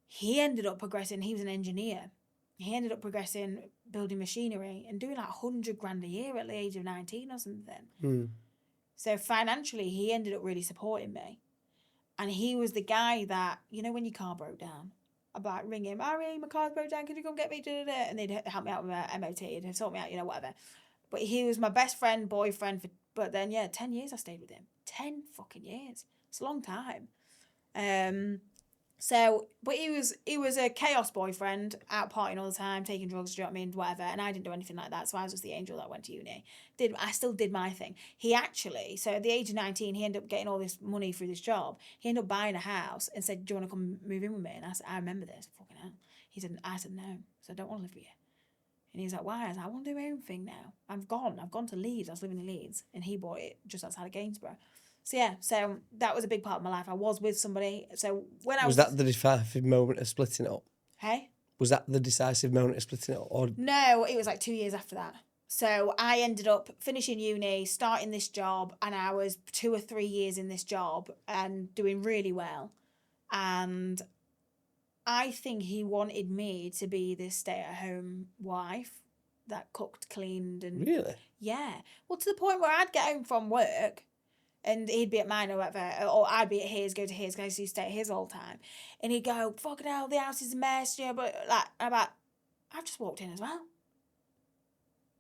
He ended up progressing. He was an engineer. He ended up progressing, building machinery and doing like 100 grand a year at the age of 19 or something. Mm. So financially, he ended up really supporting me. And he was the guy that, you know, when your car broke down, I'd like ring him, Harry, my car's broke down, can you come get me? And they'd help me out with my MOT, they'd sort me out, you know, whatever. But he was my best friend, boyfriend, but then, 10 years I stayed with him. 10 fucking years. It's a long time. But he was a chaos boyfriend, out partying all the time, taking drugs, do you know what I mean, whatever. And I didn't do anything like that, so I was just the angel that went to uni. I still did my thing. He actually, so at the age of 19, he ended up getting all this money through this job. He ended up buying a house and said, do you want to come move in with me? And I remember this, fucking hell. I said no, so I don't want to live with you. And he was like, why? I was like, I want to do my own thing now. I've gone to Leeds. I was living in Leeds, and he bought it just outside of Gainsborough. So that was a big part of my life. I was with somebody. So when I was that the decisive moment of splitting up? Hey? Was that the decisive moment of splitting up? Or... No, it was like 2 years after that. So I ended up finishing uni, starting this job, and I was 2 or 3 years in this job and doing really well. And I think he wanted me to be this stay-at-home wife that cooked, cleaned, and... Really? Yeah. Well, to the point where I'd get home from work and he'd be at mine or whatever, or I'd be at his, go to his, because I used to stay at his all the time. And he'd go, fucking hell, the house is a mess, you know, but like, I've just walked in as well.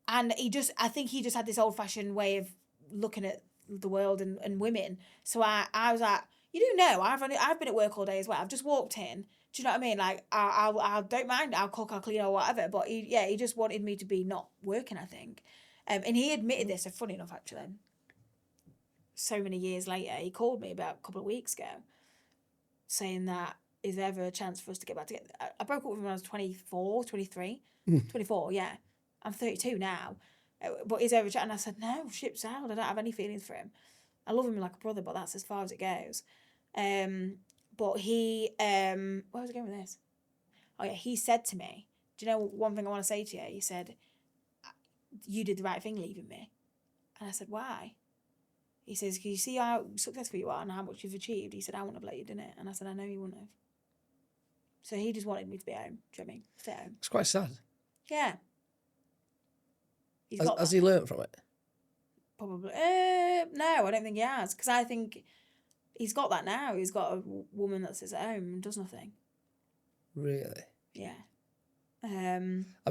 And I think he just had this old-fashioned way of looking at the world and women. So I was like, you do know, I've been at work all day as well. I've just walked in. Do you know what I mean? Like, I don't mind. I'll cook, I'll clean or whatever. But he just wanted me to be not working, I think. And he admitted this, so funny enough, actually. So many years later, he called me about a couple of weeks ago saying that, is there ever a chance for us to get back together? I broke up with him when I was 24, 23. 24, yeah. I'm 32 now. But is there ever a chance? And I said, no, ship's sailed. I don't have any feelings for him. I love him like a brother, but that's as far as it goes. But he, where was I going with this? Oh yeah, he said to me, do you know one thing I want to say to you? He said, you did the right thing leaving me. And I said, why? He says, can you see how successful you are and how much you've achieved? He said, I wouldn't have let you do it. And I said, I know you wouldn't have. So he just wanted me to be home. Do you know what I mean? Stay at home. It's quite sad. Yeah. Has he learnt from it? Probably. No, I don't think he has. Because I think he's got that now. He's got a woman that sits at home and does nothing. Really? Yeah. I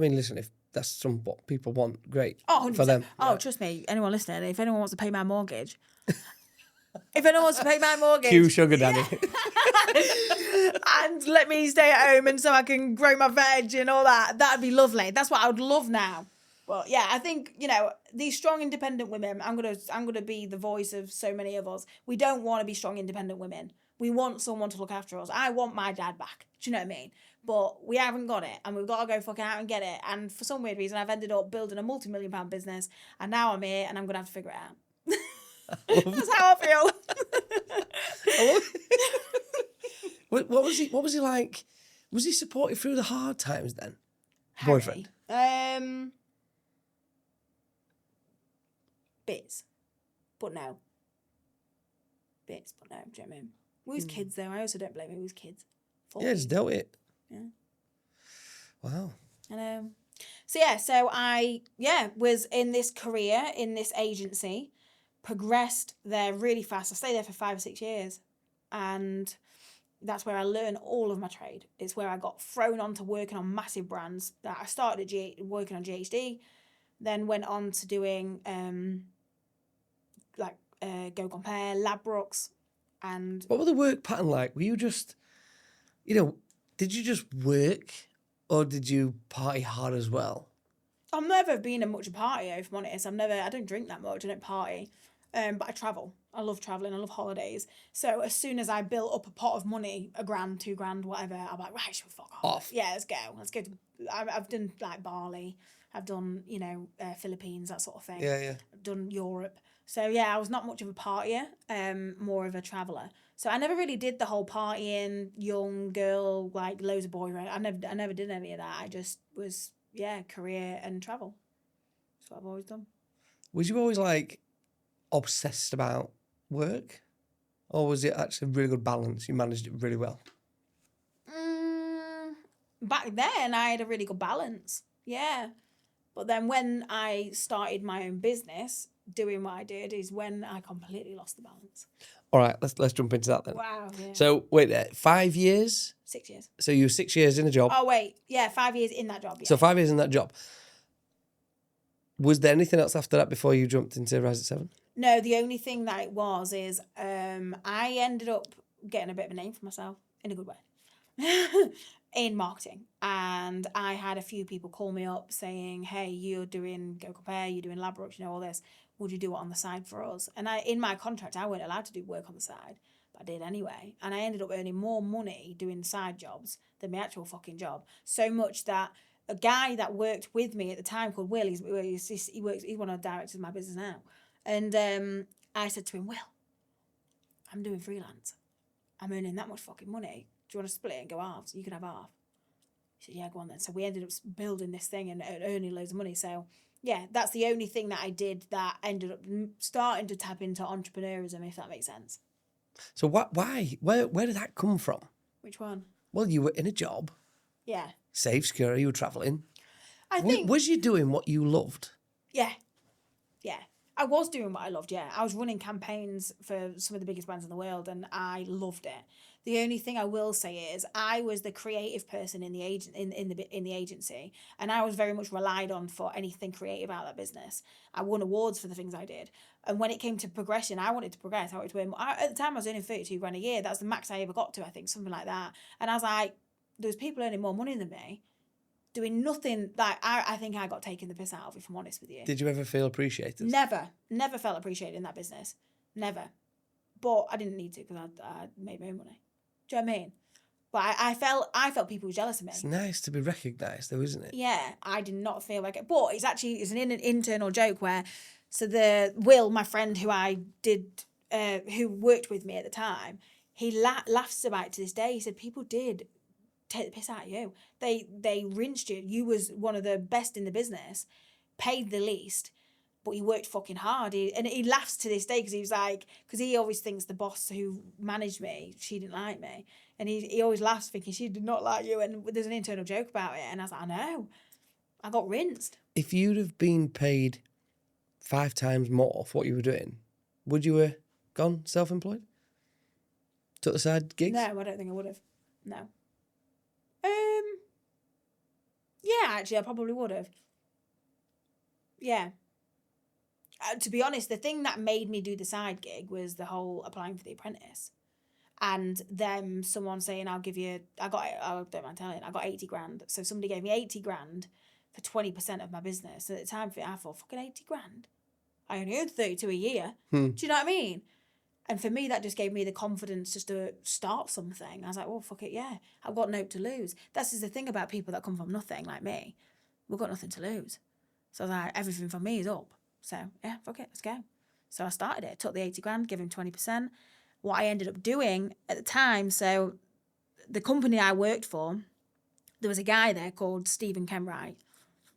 mean, listen, if that's what people want, great. Oh, 100%. For them. Oh, yeah. trust me, anyone listening, if anyone wants to pay my mortgage... Cue sugar daddy. And let me stay at home and so I can grow my veg and all that. That'd be lovely. That's what I would love now. But yeah, I think, these strong, independent women, I'm gonna be the voice of so many of us. We don't want to be strong, independent women. We want someone to look after us. I want my dad back. Do you know what I mean? But we haven't got it, and we've got to go fucking out and get it. And for some weird reason, I've ended up building a multi-million-pound business, and now I'm here, and I'm gonna have to figure it out. That's how I feel. What was he like? Was he supportive through the hard times then? Harry, Boyfriend. Bits. But no. Bits, but no, do you know what I mean? We was kids, though. I also don't blame him. We was kids. 14. Yeah, just dealt with it. Yeah. Wow. I know. So, yeah, so I, was in this career, in this agency, progressed there really fast. I stayed there for 5 or 6 years. And that's where I learned all of my trade. It's where I got thrown onto working on massive brands. That I started working on GHD, then went on to doing Go Compare, Ladbrokes, and What was the work pattern like? Were you just, did you just work or did you party hard as well? I've never been a much partier, if I'm honest. I don't drink that much, I don't party. But I travel. I love travelling, I love holidays. So as soon as I built up a pot of money, $1,000, $2,000, whatever, I'm like, right, should we fuck off? Yeah, let's go. I've done like Bali. I've done, Philippines, that sort of thing. Yeah. I've done Europe. So yeah, I was not much of a partier, more of a traveller. So I never really did the whole partying, young girl, like loads of boyfriends. I never did any of that. I just was, career and travel. That's what I've always done. Was you always like obsessed about work? Or was it actually a really good balance? You managed it really well? Back then, I had a really good balance. Yeah. But then when I started my own business, doing what I did, is when I completely lost the balance. All right, let's jump into that then. Wow. Yeah. So wait, 5 years? 6 years. So you were 6 years in a job. Oh wait, yeah, 5 years in that job. Yeah. So 5 years in that job. Was there anything else after that before you jumped into Rise at 7? No, the only thing that it was is I ended up getting a bit of a name for myself in a good way in marketing. And I had a few people call me up saying, hey, you're doing Go Compare, you're doing Ladbrokes, all this. Would you do it on the side for us? And in my contract, I weren't allowed to do work on the side, but I did anyway. And I ended up earning more money doing side jobs than my actual fucking job. So much that a guy that worked with me at the time called Will, he's one of the directors of my business now. And I said to him, Will, I'm doing freelance. I'm earning that much fucking money. Do you want to split it and go half? So you can have half. He said, yeah, go on then. So we ended up building this thing and earning loads of money. So yeah, that's the only thing that I did that ended up starting to tap into entrepreneurism, if that makes sense. So why? Where did that come from? Which one? Well, you were in a job. Yeah. Safe, secure, you were travelling. I think... Was you doing what you loved? Yeah. Yeah. I was doing what I loved, yeah. I was running campaigns for some of the biggest brands in the world and I loved it. The only thing I will say is I was the creative person in the agency, and I was very much relied on for anything creative out of that business. I won awards for the things I did. And when it came to progression, I wanted to progress. I wanted to earn more. At the time I was earning 32 grand a year. That's the max I ever got to, I think, something like that. And I was like, there was people earning more money than me, doing nothing. Like I think I got taken the piss out of, if I'm honest with you. Did you ever feel appreciated? Never felt appreciated in that business. Never. But I didn't need to because I made my own money. Do you know what I mean? But I felt people were jealous of me. It's nice to be recognised though, isn't it? Yeah, I did not feel like it. But it's an internal joke where, so Will, my friend who who worked with me at the time, he laughs about it to this day. He said people did take the piss out of you. They rinsed you. You was one of the best in the business, paid the least, but he worked fucking hard. And he laughs to this day because he was like, because he always thinks the boss who managed me, she didn't like me. And he always laughs thinking she did not like you. And there's an internal joke about it. And I was like, I know. I got rinsed. If you'd have been paid 5 times more for what you were doing, would you have gone self-employed? Took the side gigs? No, I don't think I would have. No. Yeah, actually, I probably would have. Yeah. To be honest, the thing that made me do the side gig was the whole applying for the Apprentice. And then someone saying, I don't mind telling, I got 80 grand. So somebody gave me 80 grand for 20% of my business. At the time, I thought, fucking 80 grand? I only earned 32 a year. Do you know what I mean? And for me, that just gave me the confidence just to start something. I was like, well, fuck it, yeah. I've got no to lose. That's the thing about people that come from nothing like me. We've got nothing to lose. So I was like, everything from me is up. So, yeah, fuck it, let's go. So I started it. Took the 80 grand, gave him 20%. What I ended up doing at the time, so the company I worked for, there was a guy there called Stephen Kenwright.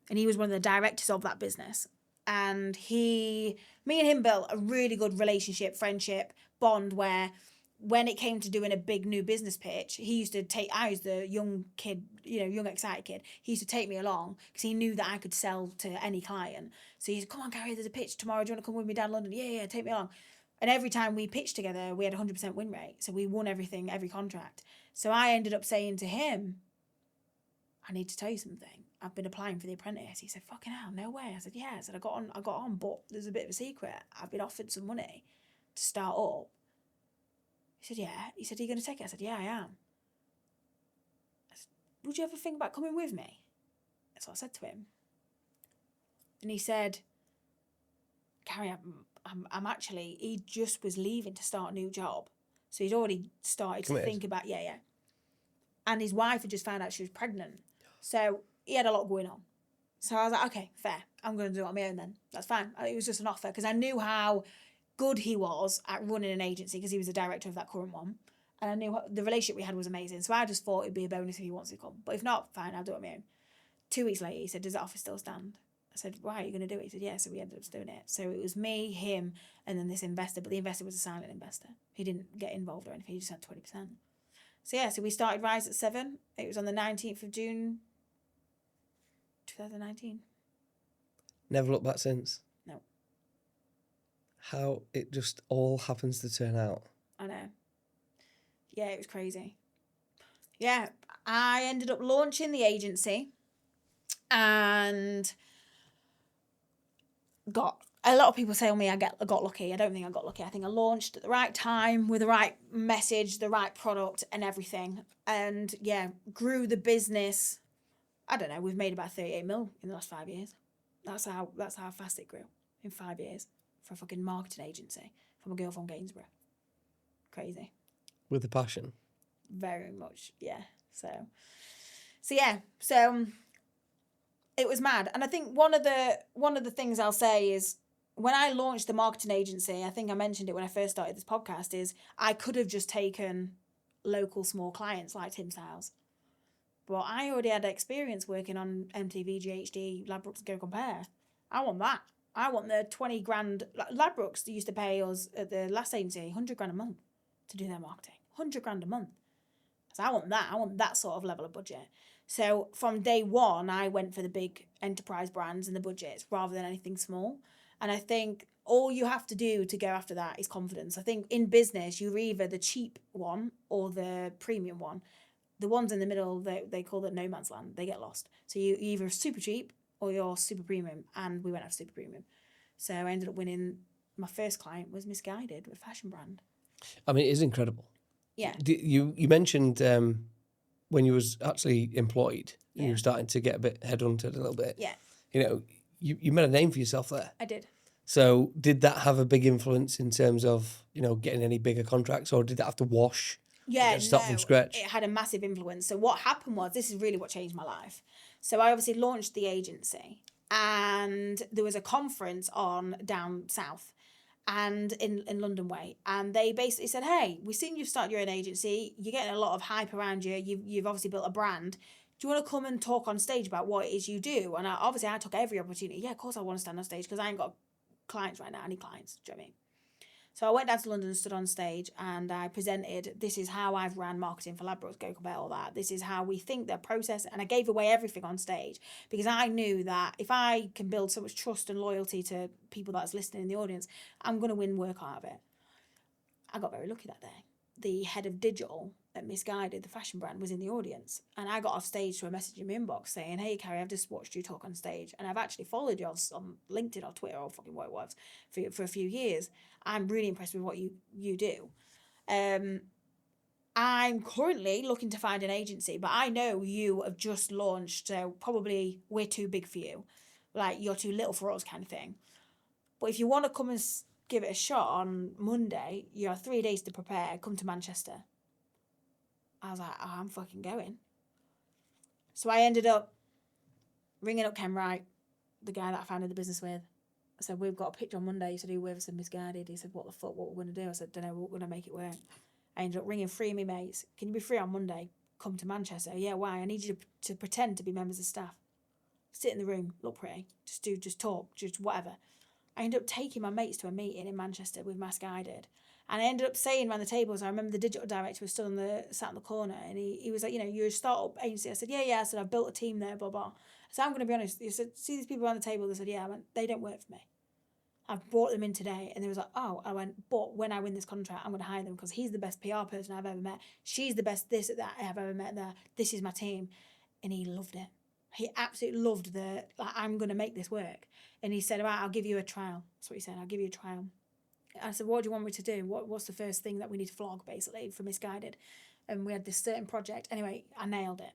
And he was one of the directors of that business. and me and him built a really good relationship, friendship, bond where when it came to doing a big new business pitch, I was the young kid, young excited kid. He used to take me along because he knew that I could sell to any client. So he's, come on, Carrie, there's a pitch tomorrow. Do you want to come with me down London? Yeah, take me along. And every time we pitched together, we had a 100% win rate. So we won everything, every contract. So I ended up saying to him, I need to tell you something. I've been applying for the Apprentice. He said, fucking hell, no way. I said, yeah. I said, I got on, but there's a bit of a secret. I've been offered some money to start up. He said, yeah. He said, are you going to take it? I said, yeah, I am. I said, would you ever think about coming with me? That's what I said to him. And he said, Carrie, I'm actually, he just was leaving to start a new job. So he'd already started to think about, yeah. And his wife had just found out she was pregnant. So he had a lot going on. So I was like, okay, fair. I'm going to do it on my own then. That's fine. It was just an offer because I knew how good he was at running an agency because he was the director of that current one. And I knew the relationship we had was amazing. So I just thought it'd be a bonus if he wants to come. But if not, fine, I'll do it on my own. 2 weeks later, he said, does that offer still stand? I said, why are you going to do it? He said, yeah. So we ended up doing it. So it was me, him, and then this investor. But the investor was a silent investor. He didn't get involved or anything. He just had 20%. So yeah, so we started Rise at 7. It was on the 19th of June, 2019. Never looked back since. No. How it just all happens to turn out. I know. Yeah, it was crazy. Yeah, I ended up launching the agency and got a lot of people say on me I got lucky. I don't think I got lucky. I think I launched at the right time with the right message, the right product and everything. And yeah, grew the business. I don't know, we've made about 38 mil in the last 5 years. That's how fast it grew in 5 years for a fucking marketing agency from a girl from Gainsborough. Crazy. With the passion. Very much, yeah. So yeah. So it was mad. And I think one of the things I'll say is when I launched the marketing agency, I think I mentioned it when I first started this podcast, is I could have just taken local small clients like Tim's House. But I already had experience working on MTV, GHD, Ladbrokes, Go Compare. I want that. I want the 20 grand. Ladbrokes used to pay us at the last agency 100 grand a month to do their marketing. 100 grand a month. So I want that. I want that sort of level of budget. So from day one, I went for the big enterprise brands and the budgets rather than anything small. And I think all you have to do to go after that is confidence. I think in business, you're either the cheap one or the premium one. The ones in the middle, they call it no man's land. They get lost. So you're either super cheap or you're super premium. And we went after super premium. So I ended up winning. My first client was Misguided, a fashion brand. I mean, it is incredible. Yeah. You mentioned when you was actually employed and you were starting to get a bit headhunted a little bit. Yeah. You know, you made a name for yourself there. I did. So did that have a big influence in terms of, getting any bigger contracts, or did that have to wash? Yeah, start from scratch? It had a massive influence. So what happened was, this is really what changed my life. So I obviously launched the agency and there was a conference on down south and in London Way. And they basically said, hey, we've seen you've started your own agency. You're getting a lot of hype around you. You've obviously built a brand. Do you want to come and talk on stage about what it is you do? And I took every opportunity. Yeah, of course I want to stand on stage because I ain't got clients right now. I need clients. Do you know what I mean? So I went down to London and stood on stage and I presented, this is how I've ran marketing for Ladbrokes, Go Compare, all that. This is how we think the process. And I gave away everything on stage because I knew that if I can build so much trust and loyalty to people that's listening in the audience, I'm going to win work out of it. I got very lucky that day. The head of digital at Misguided, the fashion brand, was in the audience. And I got off stage to a message in my inbox saying, hey, Carrie, I've just watched you talk on stage. And I've actually followed you on LinkedIn or Twitter or fucking what it was for a few years. I'm really impressed with what you do. I'm currently looking to find an agency, but I know you have just launched, so probably we're too big for you. Like, you're too little for us kind of thing. But if you want to come and give it a shot on Monday, you have 3 days to prepare, come to Manchester. I was like, oh, I'm fucking going. So I ended up ringing up Ken Wright, the guy that I founded the business with. I said, we've got a pitch on Monday. He said, who with us? And Misguided. He said, what the fuck, what we're going to do? I said, don't know, we're going to make it work. I ended up ringing 3 of my mates. Can you be free on Monday? Come to Manchester. Yeah, why? I need you to pretend to be members of staff. sit in the room, look pretty, just talk, just whatever. I ended up taking my mates to a meeting in Manchester with Misguided. And I ended up saying around the tables, I remember the digital director was sat in the corner, and he was like, you're a startup agency. I said, yeah. I said, I've built a team there, blah, blah. I said, I'm going to be honest. He said, see these people around the table? They said, yeah. I went, they don't work for me. I've brought them in today. And they was like, oh. I went, but when I win this contract, I'm going to hire them because he's the best PR person I've ever met. She's the best this, that I've ever met there. This is my team. And he loved it. He absolutely loved I'm going to make this work. And he said, right, I'll give you a trial. That's what he said. I'll give you a trial. I said, what do you want me to do? What's the first thing that we need to flog, basically, for Misguided? And we had this certain project. Anyway, I nailed it.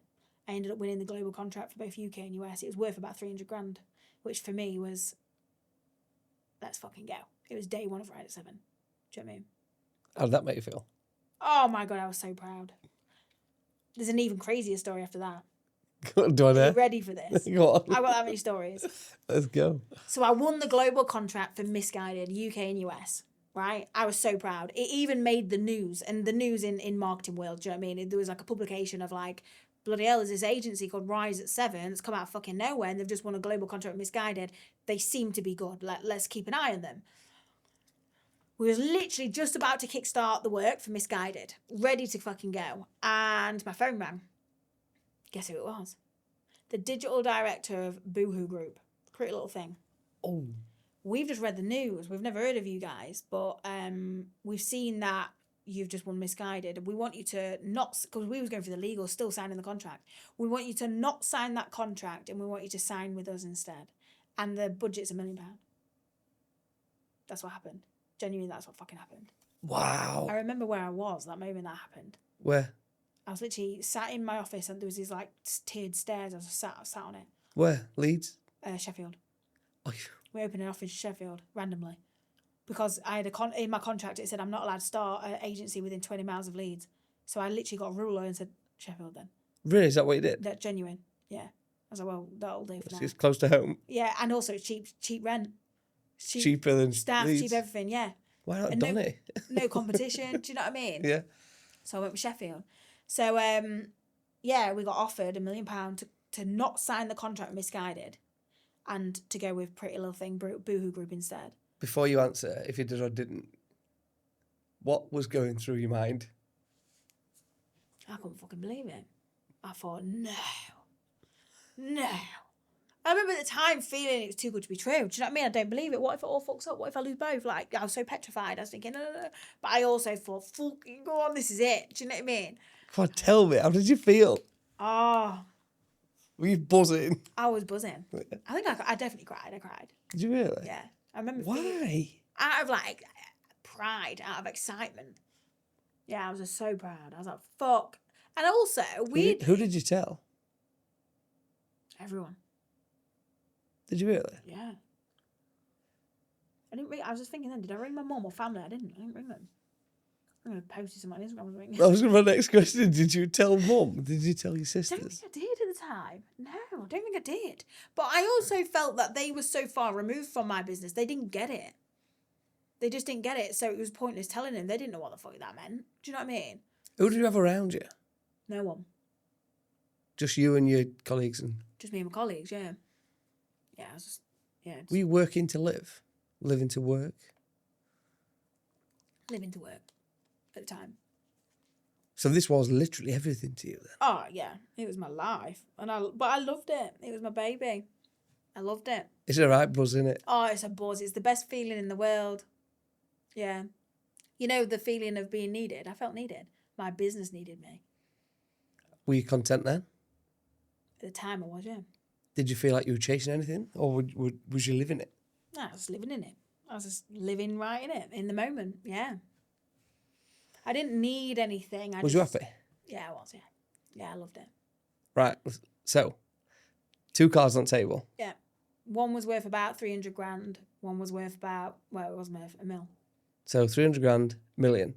I ended up winning the global contract for both UK and US. It was worth about 300 grand, which for me was, let's fucking go. It was day one of Ride at 7. Do you know what I mean? How did that make you feel? Oh my God, I was so proud. There's an even crazier story after that. Do I Are know? you ready for this? Go on. I've got that many stories. Let's go. So I won the global contract for Misguided, UK and US, right? I was so proud. It even made the news, and the news in marketing world, do you know what I mean? There was like a publication of like, bloody hell, there's this agency called Rise at 7 that's come out of fucking nowhere and they've just won a global contract with Misguided. They seem to be good. Let's keep an eye on them. We was literally just about to kickstart the work for Misguided, ready to fucking go. And my phone rang. Guess who it was? The digital director of Boohoo Group. Pretty little thing. Oh. We've just read the news. We've never heard of you guys, but we've seen that you've just won Misguided. We want you to not, because we was going through the legal, still signing the contract. We want you to not sign that contract and we want you to sign with us instead. And the budget's £1 million. That's what happened. Genuinely, that's what fucking happened. Wow. I remember where I was that moment that happened. Where? I was literally sat in my office and there was these like tiered stairs. I was sat on it. Where? Leeds? Sheffield. Oh. We opened an office in Sheffield randomly because I had in my contract it said I'm not allowed to start an agency within 20 miles of Leeds. So I literally got a ruler and said Sheffield then. Really? Is that what you did? That genuine. Yeah. I was like, well, that'll do for now. It's close to home. Yeah, and also it's cheap rent. Cheaper than staff, Leeds. cheap everything. Yeah. Why not And done it? No competition. Do you know what I mean? Yeah. So I went with Sheffield. So yeah, we got offered £1 million to not sign the contract with Misguided, and to go with Pretty Little Thing Boohoo Group instead. Before you answer, if you did or didn't, what was going through your mind? I couldn't fucking believe it. I thought, no. I remember at the time feeling it was too good to be true. Do you know what I mean? I don't believe it. What if it all fucks up? What if I lose both? Like, I was so petrified. I was thinking, no. But I also thought, fucking go on, this is it. Do you know what I mean? Come on, tell me. How did you feel? Oh. Were you buzzing? I was buzzing. I think I definitely cried. I cried. Did you really? Yeah. I remember Why? out of like pride, out of excitement. Yeah, I was just so proud. I was like, fuck. And also, Who did you tell? Everyone. Did you really? Yeah. I was just thinking then, did I ring my mum or family? I didn't ring them. I'm going to post this on my Instagram. That was my next question. Did you tell mum? Did you tell your I sisters? don't think I did at the time. No, I don't think I did. But I also felt that they were so far removed from my business, they didn't get it. They just didn't get it, so it was pointless telling them. They didn't know what the fuck that meant. Do you know what I mean? Who did you have around you? No one. Just you and your colleagues? And Just me and my colleagues, yeah. Yeah, I was just, yeah. were you working to live? Living to work? Living to work at the time. So this was literally everything to you then? Oh, yeah. It was my life. But I loved it. It was my baby. I loved it. It's a right buzz, isn't it? Oh, it's a buzz. It's the best feeling in the world. Yeah. You know, the feeling of being needed. I felt needed. My business needed me. Were you content then? At the time I was, yeah. Did you feel like you were chasing anything? Or was you living it? No, I was living in it. I was just living right in it, in the moment, yeah. I didn't need anything. Was you happy? Yeah, I was, yeah. Yeah, I loved it. Right, so 2 cards on the table. Yeah. One was worth about 300 grand. One was worth about, well, it wasn't worth £1 million. So 300 grand, million.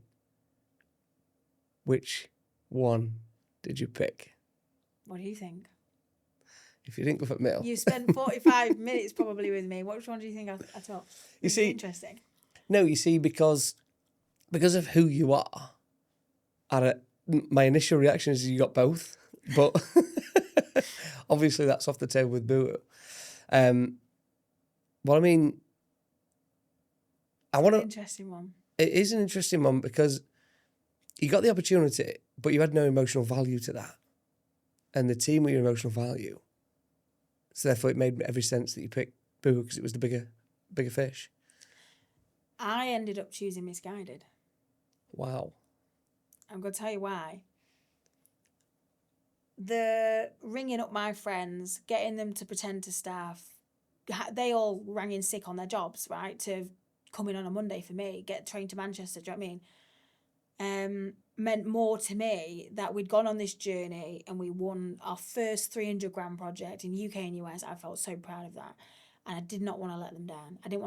Which one did you pick? What do you think? If you didn't go for mil. You spent 45 minutes probably with me. Which one do you think I took? You see, interesting. No, you see, because of who you are, my initial reaction is you got both. But obviously that's off the table with Boo. Well, I mean, I want to. Interesting one. It is an interesting one because you got the opportunity, but you had no emotional value to that, and the team were your emotional value. So therefore, it made every sense that you picked Boo because it was the bigger fish. I ended up choosing Misguided. Wow. I'm going to tell you why. The ringing up my friends, getting them to pretend to staff, they all rang in sick on their jobs, right? To come in on a Monday for me, get trained to Manchester, do you know what I mean? Meant more to me that we'd gone on this journey and we won our first 300 grand project in UK and US. I felt so proud of that. And I did not want to let them down. I didn't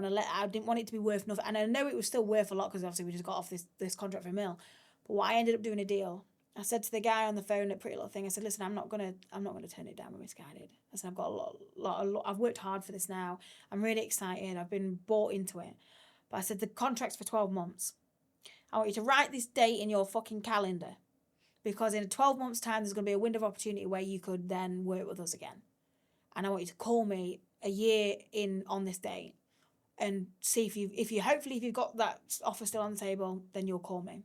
want it to be worth nothing. And I know it was still worth a lot because obviously we just got off this contract for a mill. But what I ended up doing a deal. I said to the guy on the phone at Pretty Little Thing, I said, listen, I'm not gonna turn it down with Misguided. I said, I've got a lot. I've worked hard for this now. I'm really excited. I've been bought into it. But I said, the contract's for 12 months. I want you to write this date in your fucking calendar. Because in 12 months' time, there's going to be a window of opportunity where you could then work with us again. And I want you to call me a year in on this date and see if you've got that offer still on the table, then you'll call me.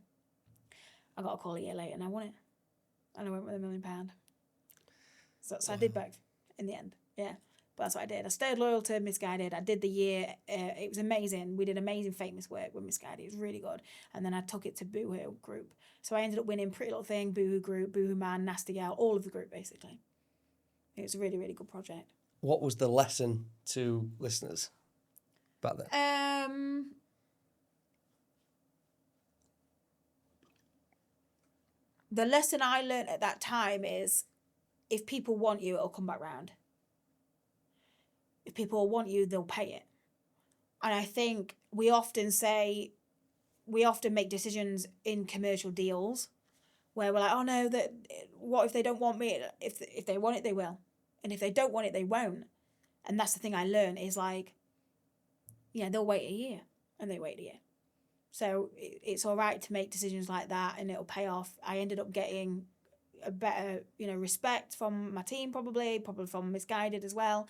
I got a call a year later and I won it. And I went with £1 million. So I did both in the end. Yeah. But that's what I did. I stayed loyal to Misguided. I did the year. It was amazing. We did amazing famous work with Misguided. It was really good. And then I took it to Boohoo Group. So I ended up winning Pretty Little Thing, Boohoo Group, Boohoo Man, Nasty Gal, all of the group basically. It was a really, really good project. What was the lesson to listeners about that? The lesson I learned at that time is if people want you, it'll come back round. If people want you, they'll pay it. And I think we often make decisions in commercial deals where we're like, oh no, what if they don't want me? If they want it, they will. And if they don't want it, they won't. And that's the thing I learned is like, yeah, they'll wait a year. And they wait a year. So it's all right to make decisions like that and it'll pay off. I ended up getting a better, respect from my team probably from Misguided as well.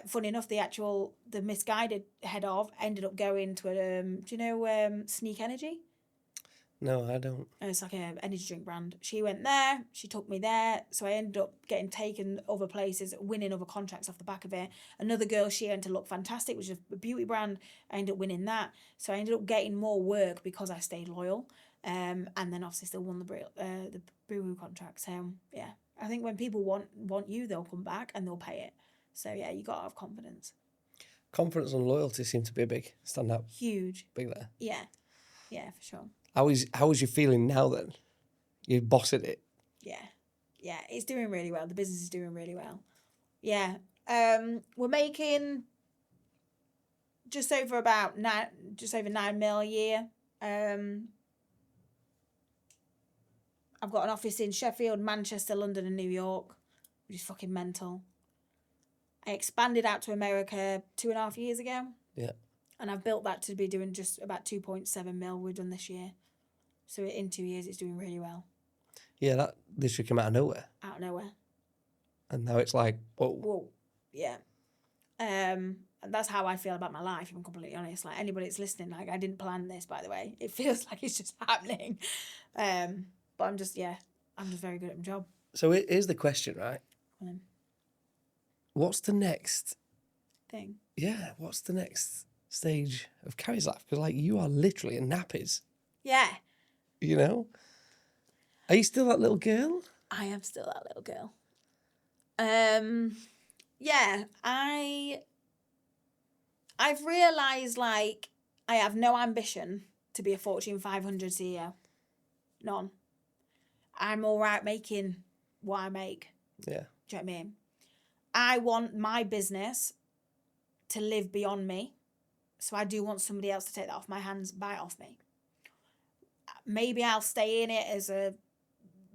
Funny enough, the Misguided head of ended up going to do you know Sneak Energy? No, I don't. It's like an energy drink brand. She went there. She took me there. So I ended up getting taken other places, winning other contracts off the back of it. Another girl, she went to Look Fantastic, which is a beauty brand. I ended up winning that. So I ended up getting more work because I stayed loyal. And then obviously still won the Boohoo contract. So yeah, I think when people want you, they'll come back and they'll pay it. So yeah, you got to have confidence. Confidence and loyalty seem to be a big standout. Huge. Big there. Yeah, for sure. How is you feeling now then? You're bossing it. Yeah, it's doing really well. The business is doing really well. Yeah, we're making just over 9 mil a year. I've got an office in Sheffield, Manchester, London, and New York, which is fucking mental. I expanded out to America 2.5 years ago. Yeah. And I've built that to be doing just about 2.7 mil we've done this year. So in 2 years, it's doing really well. Yeah, this should come out of nowhere. Out of nowhere. And now it's like, whoa. Whoa, yeah. And that's how I feel about my life, if I'm completely honest. Like, anybody that's listening, like, I didn't plan this, by the way. It feels like it's just happening. But I'm just very good at my job. So here's the question, right? What's the next thing? Yeah, what's the next stage of Carrie's life? Because, like, you are literally in nappies. Yeah. You know? Are you still that little girl? I am still that little girl. Yeah, I've realised, like, I have no ambition to be a Fortune 500 CEO. None. I'm all right making what I make. Yeah. Do you know what I mean? I want my business to live beyond me. So I do want somebody else to take that off my hands, buy it off me. Maybe I'll stay in it as a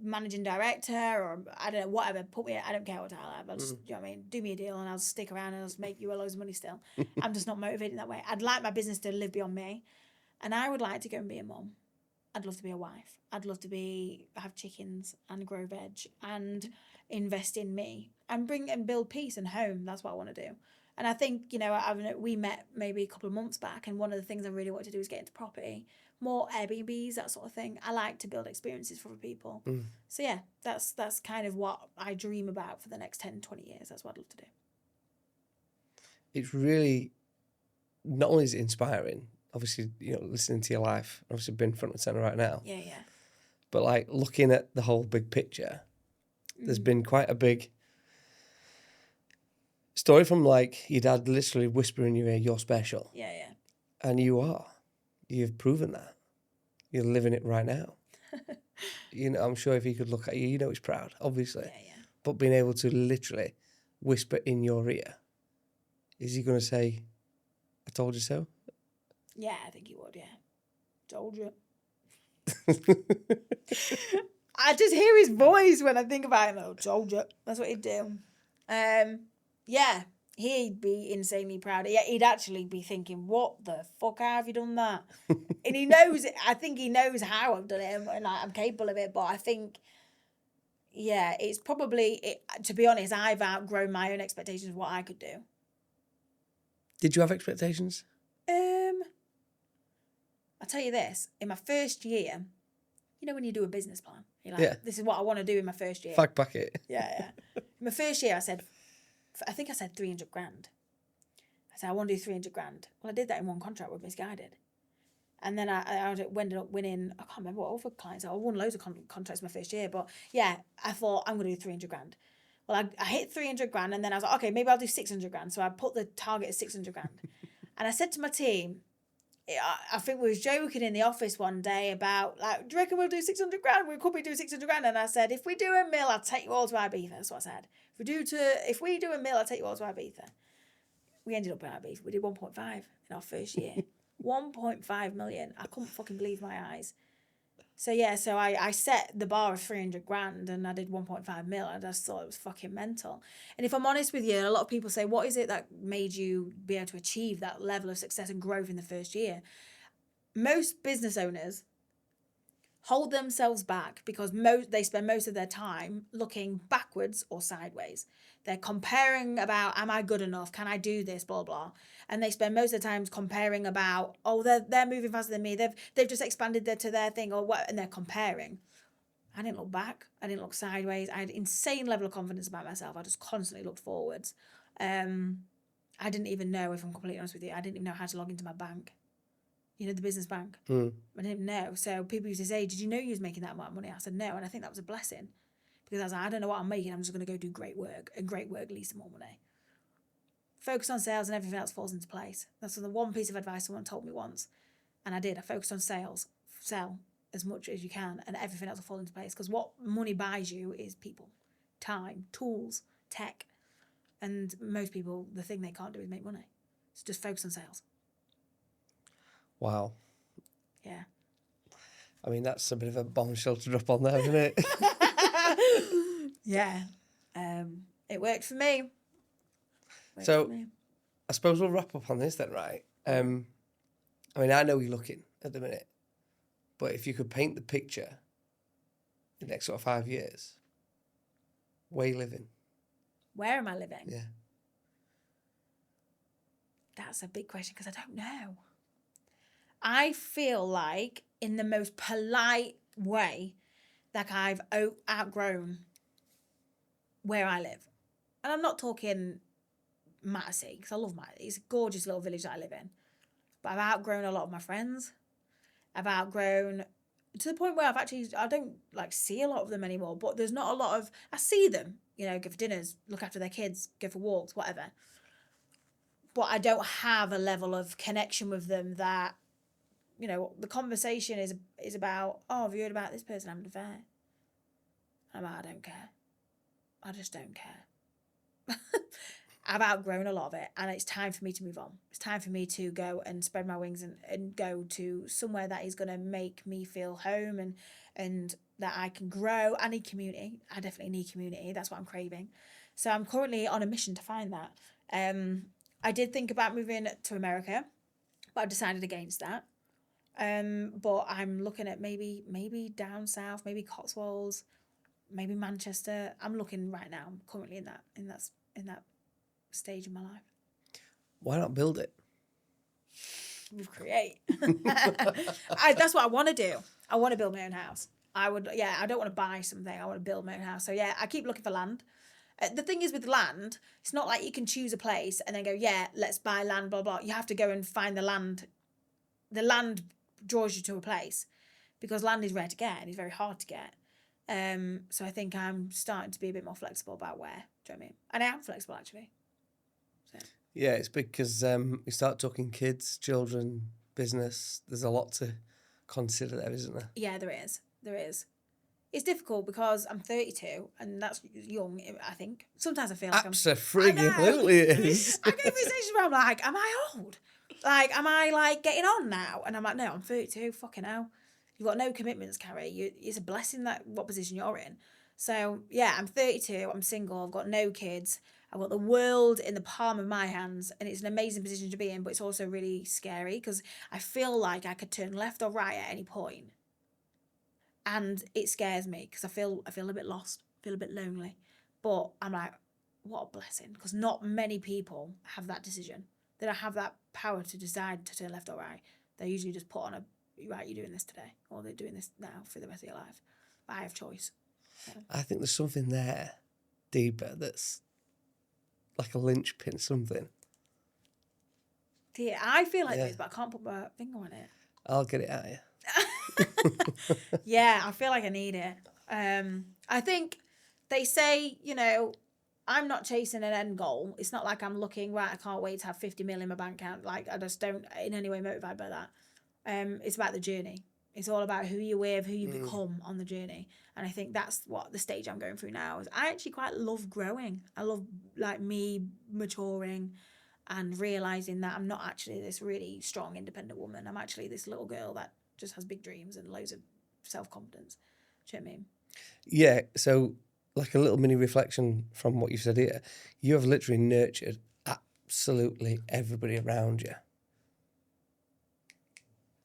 managing director or I don't know, whatever. I don't care what I'll have. I'll just, you know what I mean? Do me a deal and I'll stick around and I'll just make you a loads of money still. I'm just not motivated that way. I'd like my business to live beyond me. And I would like to go and be a mum. I'd love to be a wife. I'd love to have chickens and grow veg and invest in me. and bring and build peace and home. That's what I want to do. And I think, we met maybe a couple of months back, and one of the things I really want to do is get into property, more Airbnbs, that sort of thing. I like to build experiences for other people. So yeah, that's kind of what I dream about for the next 10, 20 years. That's what I'd love to do. It's really, not only is it inspiring, obviously, listening to your life, obviously being front and centre right now. Yeah. But like looking at the whole big picture, there's been quite a big story from like your dad literally whispering in your ear, "You're special." Yeah. And you are. You've proven that. You're living it right now. I'm sure if he could look at you, he's proud, obviously. Yeah. But being able to literally whisper in your ear, is he going to say, "I told you so"? Yeah, I think he would, yeah. Told you. I just hear his voice when I think about him. Oh, told you. That's what he'd do. Yeah, he'd be insanely proud. Yeah, he'd actually be thinking, "What the fuck? How have you done that?" And he knows. I think he knows how I've done it, and like, I'm capable of it. But I think, yeah, it's probably. To be honest, I've outgrown my own expectations of what I could do. Did you have expectations? I'll tell you this. In my first year, when you do a business plan, you're like, Yeah. This is what I want to do in my first year. Fag packet. Yeah. In my first year, I think I said 300 grand. I said, I want to do 300 grand. Well, I did that in one contract with Misguided. And then I ended up winning, I can't remember what other clients. I won loads of contracts my first year. But yeah, I thought, I'm going to do 300 grand. Well, I hit 300 grand, and then I was like, okay, maybe I'll do 600 grand. So I put the target at 600 grand. And I said to my team, I think we was joking in the office one day about, like, do you reckon we'll do 600 grand? We could be doing 600 grand. And I said, if we do a mill, I'll take you all to Ibiza. That's what I said. If we do a mill, I'll take you all to Ibiza. We ended up in Ibiza. We did 1.5 in our first year. 1.5 million. I couldn't fucking believe my eyes. So yeah, I set the bar of 300 grand and I did 1.5 mil. I just thought it was fucking mental. And if I'm honest with you, a lot of people say, what is it that made you be able to achieve that level of success and growth in the first year? Most business owners hold themselves back because they spend most of their time looking backwards or sideways. They're comparing about, am I good enough? Can I do this? Blah, blah. And they spend most of the time comparing about, oh, they're moving faster than me. They've just expanded to their thing or what, and they're comparing. I didn't look back. I didn't look sideways. I had an insane level of confidence about myself. I just constantly looked forwards. I didn't even know, if I'm completely honest with you, I didn't even know how to log into my bank. The business bank. I didn't know. So people used to say, did you know you was making that amount of money? I said, no. And I think that was a blessing. Because I was like, I don't know what I'm making. I'm just going to go do great work. And great work leads to more money. Focus on sales and everything else falls into place. That's the one piece of advice someone told me once. And I did. I focused on sales. Sell as much as you can and everything else will fall into place. Because what money buys you is people, time, tools, tech. And most people, the thing they can't do is make money. So just focus on sales. Wow. Yeah. I mean, that's a bit of a bombshell to drop on there, isn't it? Yeah. It worked for me. I suppose we'll wrap up on this then, right? I mean, I know you're looking at the minute, but if you could paint the picture in the next sort of 5 years, where are you living? Where am I living? Yeah. That's a big question because I don't know. I feel like in the most polite way that I've outgrown where I live. And I'm not talking Mattersea, because I love Mattersea. It's a gorgeous little village that I live in. But I've outgrown a lot of my friends. I've outgrown to the point where I don't like see a lot of them anymore. But there's not a lot of, I see them, go for dinners, look after their kids, go for walks, whatever. But I don't have a level of connection with them that, the conversation is about, oh, have you heard about this person having an affair? I'm like, I don't care. I just don't care. I've outgrown a lot of it and it's time for me to move on. It's time for me to go and spread my wings and go to somewhere that is going to make me feel home and that I can grow. I need community. I definitely need community. That's what I'm craving. So I'm currently on a mission to find that. I did think about moving to America, but I've decided against that. But I'm looking at maybe down south, maybe Cotswolds, maybe Manchester. I'm looking right now. I'm currently in that stage of my life. Why not build it? Recreate. That's what I want to do. I want to build my own house. I don't want to buy something. I want to build my own house. So yeah, I keep looking for land. The thing is with land, it's not like you can choose a place and then go, yeah, let's buy land, blah, blah. You have to go and find the land. The land draws you to a place because land is rare to get and it's very hard to get. So I think I'm starting to be a bit more flexible about where. Do you know what I mean? And I am flexible, actually. So. Yeah, it's because you start talking kids, children, business. There's a lot to consider there, isn't there? Yeah, there is. There is. It's difficult because I'm 32 and that's young, I think. Sometimes I feel like Absolutely it is. I go through stages where I'm like, am I old? Like, am I like getting on now? And I'm like, no, I'm 32, fucking hell. You've got no commitments, Carrie. It's a blessing that what position you're in. So, yeah, I'm 32, I'm single, I've got no kids. I've got the world in the palm of my hands and it's an amazing position to be in, but it's also really scary because I feel like I could turn left or right at any point. And it scares me because I feel a bit lost, feel a bit lonely. But I'm like, what a blessing. Because not many people have that decision. They don't have that power to decide to turn left or right. They usually just put on right, you're doing this today. Or they're doing this now for the rest of your life. But I have choice. So. I think there's something there deeper that's like a linchpin, something. Yeah, I feel like this, but I can't put my finger on it. I'll get it at you. Yeah, I feel like I need it. I think they say, I'm not chasing an end goal. It's not like I'm looking, right, I can't wait to have 50 mil in my bank account. Like, I just don't in any way motivated by that. It's about the journey. It's all about who you're with, who you become on the journey. And I think that's what the stage I'm going through now is. I actually quite love growing. I love, like, me maturing and realising that I'm not actually this really strong, independent woman. I'm actually this little girl that just has big dreams and loads of self-confidence. Do you know what I mean? Yeah, so like a little mini reflection from what you said here, you have literally nurtured absolutely everybody around you.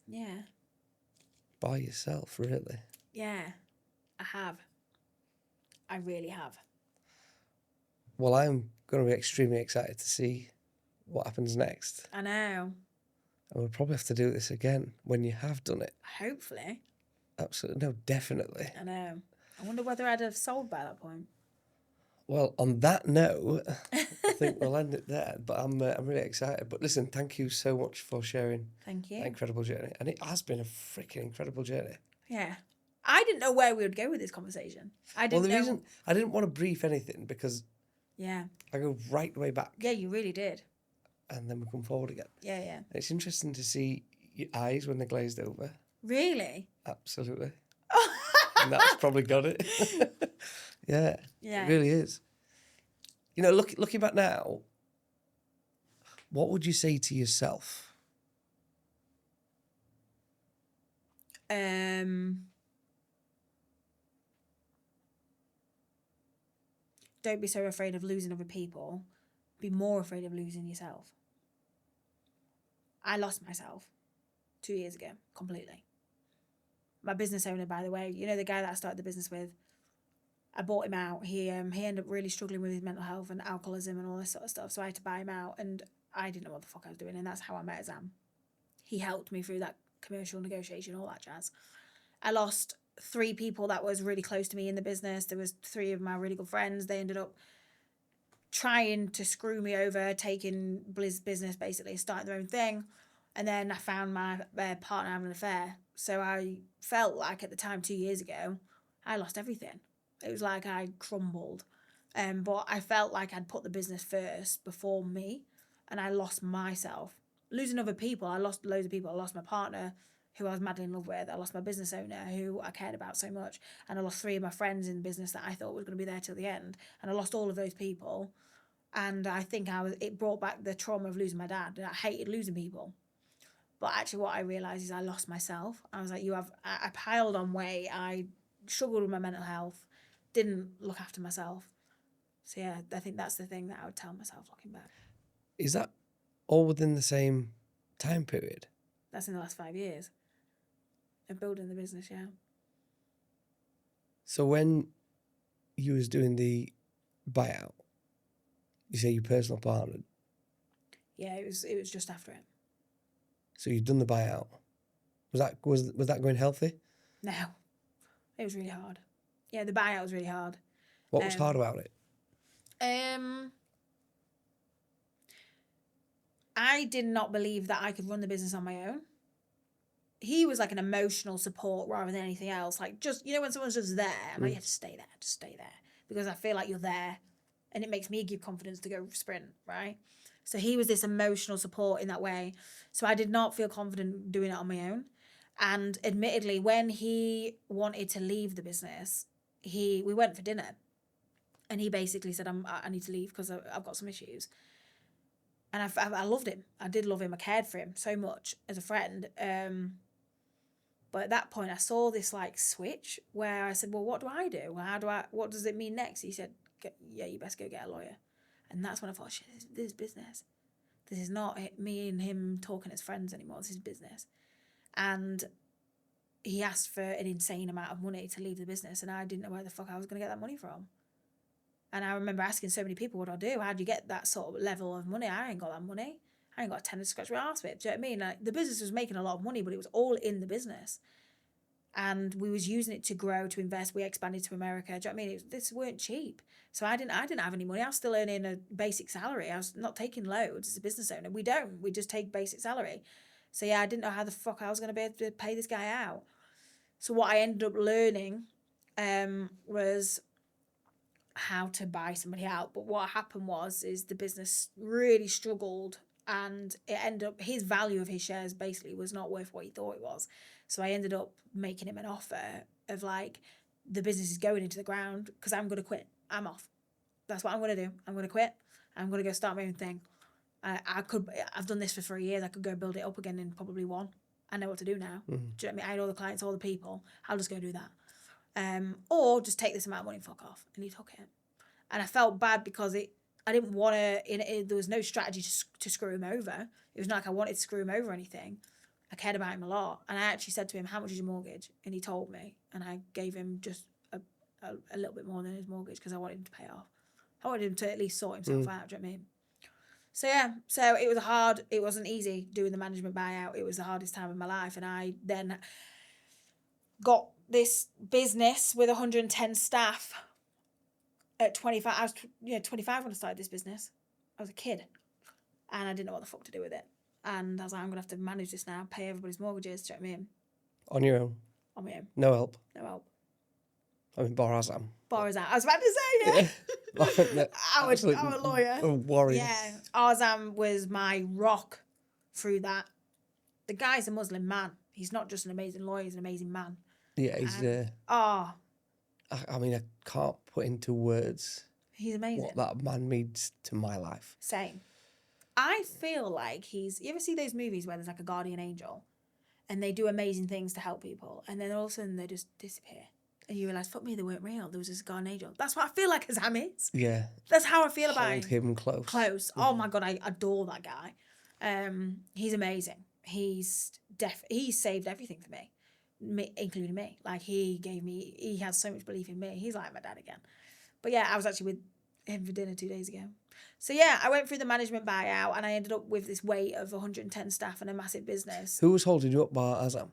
Yeah. By yourself, really. Yeah, I have. I really have. Well, I'm going to be extremely excited to see what happens next. I know. And we'll probably have to do this again when you have done it. Hopefully. Absolutely. No, definitely. I know. I wonder whether I'd have sold by that point. Well, on that note, I think we'll end it there. But I'm really excited. But listen, thank you so much for sharing Thank you. that incredible journey. And it has been a freaking incredible journey. Yeah. I didn't know where we would go with this conversation. Reason I didn't want to brief anything because I go right the way back. Yeah, you really did. And then we come forward again. Yeah, yeah. It's interesting to see your eyes when they're glazed over. Really? Absolutely. And that's probably got it. Yeah. It really is. Looking back now, what would you say to yourself? Don't be so afraid of losing other people. Be more afraid of losing yourself. I lost myself 2 years ago, completely. My business owner, by the way, the guy that I started the business with, I bought him out. He ended up really struggling with his mental health and alcoholism and all this sort of stuff. So I had to buy him out, and I didn't know what the fuck I was doing, and that's how I met Azam. He helped me through that commercial negotiation, all that jazz. I lost 3 people that was really close to me in the business. There was 3 of my really good friends. They ended up trying to screw me over, taking Blizz business basically, starting their own thing. And then I found my partner having an affair. So I felt like at the time 2 years ago, I lost everything. It was like I crumbled. But I felt like I'd put the business first before me, and I lost myself. Losing other people, I lost loads of people. I lost my partner, who I was madly in love with. I lost my business owner, who I cared about so much. And I lost 3 of my friends in business that I thought was going to be there till the end. And I lost all of those people. And I think it brought back the trauma of losing my dad. And I hated losing people. But actually what I realised is I lost myself. I was like, I piled on weight. I struggled with my mental health. Didn't look after myself. So yeah, I think that's the thing that I would tell myself looking back. Is that all within the same time period? That's in the last 5 years of building the business, yeah. So when you was doing the buyout, you say your personal partner, Yeah, it was just after it. so you'd done the buyout. Was that going healthy? No, it was really hard. Yeah, the buyout was really hard. What was hard about it? I did not believe that I could run the business on my own. He was like an emotional support rather than anything else. Like, just, you know, when someone's just there, I'm like, yeah, just stay there. Because I feel like you're there and it makes me give confidence to go sprint, right? So he was this emotional support in that way. So I did not feel confident doing it on my own. And admittedly, when he wanted to leave the business, we went for dinner. And he basically said, I need to leave because I've got some issues. And I loved him. I did love him. I cared for him so much as a friend. But at that point, I saw this like switch where I said, well, what do I do? What does it mean next? He said, yeah, you best go get a lawyer. And that's when I thought, shit, this is business. This is not me and him talking as friends anymore. This is business. And he asked for an insane amount of money to leave the business. And I didn't know where the fuck I was going to get that money from. And I remember asking so many people, what do I do? How do you get that sort of level of money? I ain't got that money. I ain't got a tenner to scratch my arse with. Do you know what I mean? Like, the business was making a lot of money, but it was all in the business. And we was using it to grow, to invest. We expanded to America. Do you know what I mean? This weren't cheap. So I didn't have any money. I was still earning a basic salary. I was not taking loads as a business owner. We don't. We just take basic salary. So yeah, I didn't know how the fuck I was going to be able to pay this guy out. So what I ended up learning was how to buy somebody out. But what happened is the business really struggled, and it ended up, his value of his shares basically was not worth what he thought it was. So I ended up making him an offer of like, the business is going into the ground because I'm going to quit. I'm off. That's what I'm going to do. I'm going to quit. I'm going to go start my own thing. I've done this for 3 years. I could go build it up again in probably 1. I know what to do now. Do you know what I mean? I had all the clients, all the people. I'll just go do that. Or just take this amount of money and fuck off. And he took it. And I felt bad because I didn't want to, there was no strategy to screw him over. It was not like I wanted to screw him over or anything. I cared about him a lot. And I actually said to him, how much is your mortgage? And he told me. And I gave him just a little bit more than his mortgage because I wanted him to pay it off. I wanted him to at least sort himself out, do you know what I mean? So yeah, so it wasn't easy doing the management buyout. It was the hardest time of my life. And I then got this business with 110 staff at 25. I was 25 when I started this business. I was a kid and I didn't know what the fuck to do with it. And I was like, I'm going to have to manage this now, pay everybody's mortgages, do you know what I mean? On your own? On my own. No help? No help. I mean, Borazam. Borazam. I was about to say, yeah. Our lawyer. Warrior. Yeah. Arzam was my rock through that. The guy's a Muslim man. He's not just an amazing lawyer, he's an amazing man. Yeah, he's... I mean, I can't put into words... He's amazing. What that man means to my life. Same. I feel like you ever see those movies where there's like a guardian angel and they do amazing things to help people and then all of a sudden they just disappear and you realise, fuck me, they weren't real. There was this guardian angel. That's what I feel like Azam is. Yeah. That's how I feel about him. Hold him close. Close. Yeah. Oh my God, I adore that guy. He's amazing. He saved everything for me, including me. Like he has so much belief in me. He's like my dad again. But yeah, I was actually with him for dinner 2 days ago. So yeah, I went through the management buyout and I ended up with this weight of 110 staff and a massive business. Who was holding you up, Bar Azam?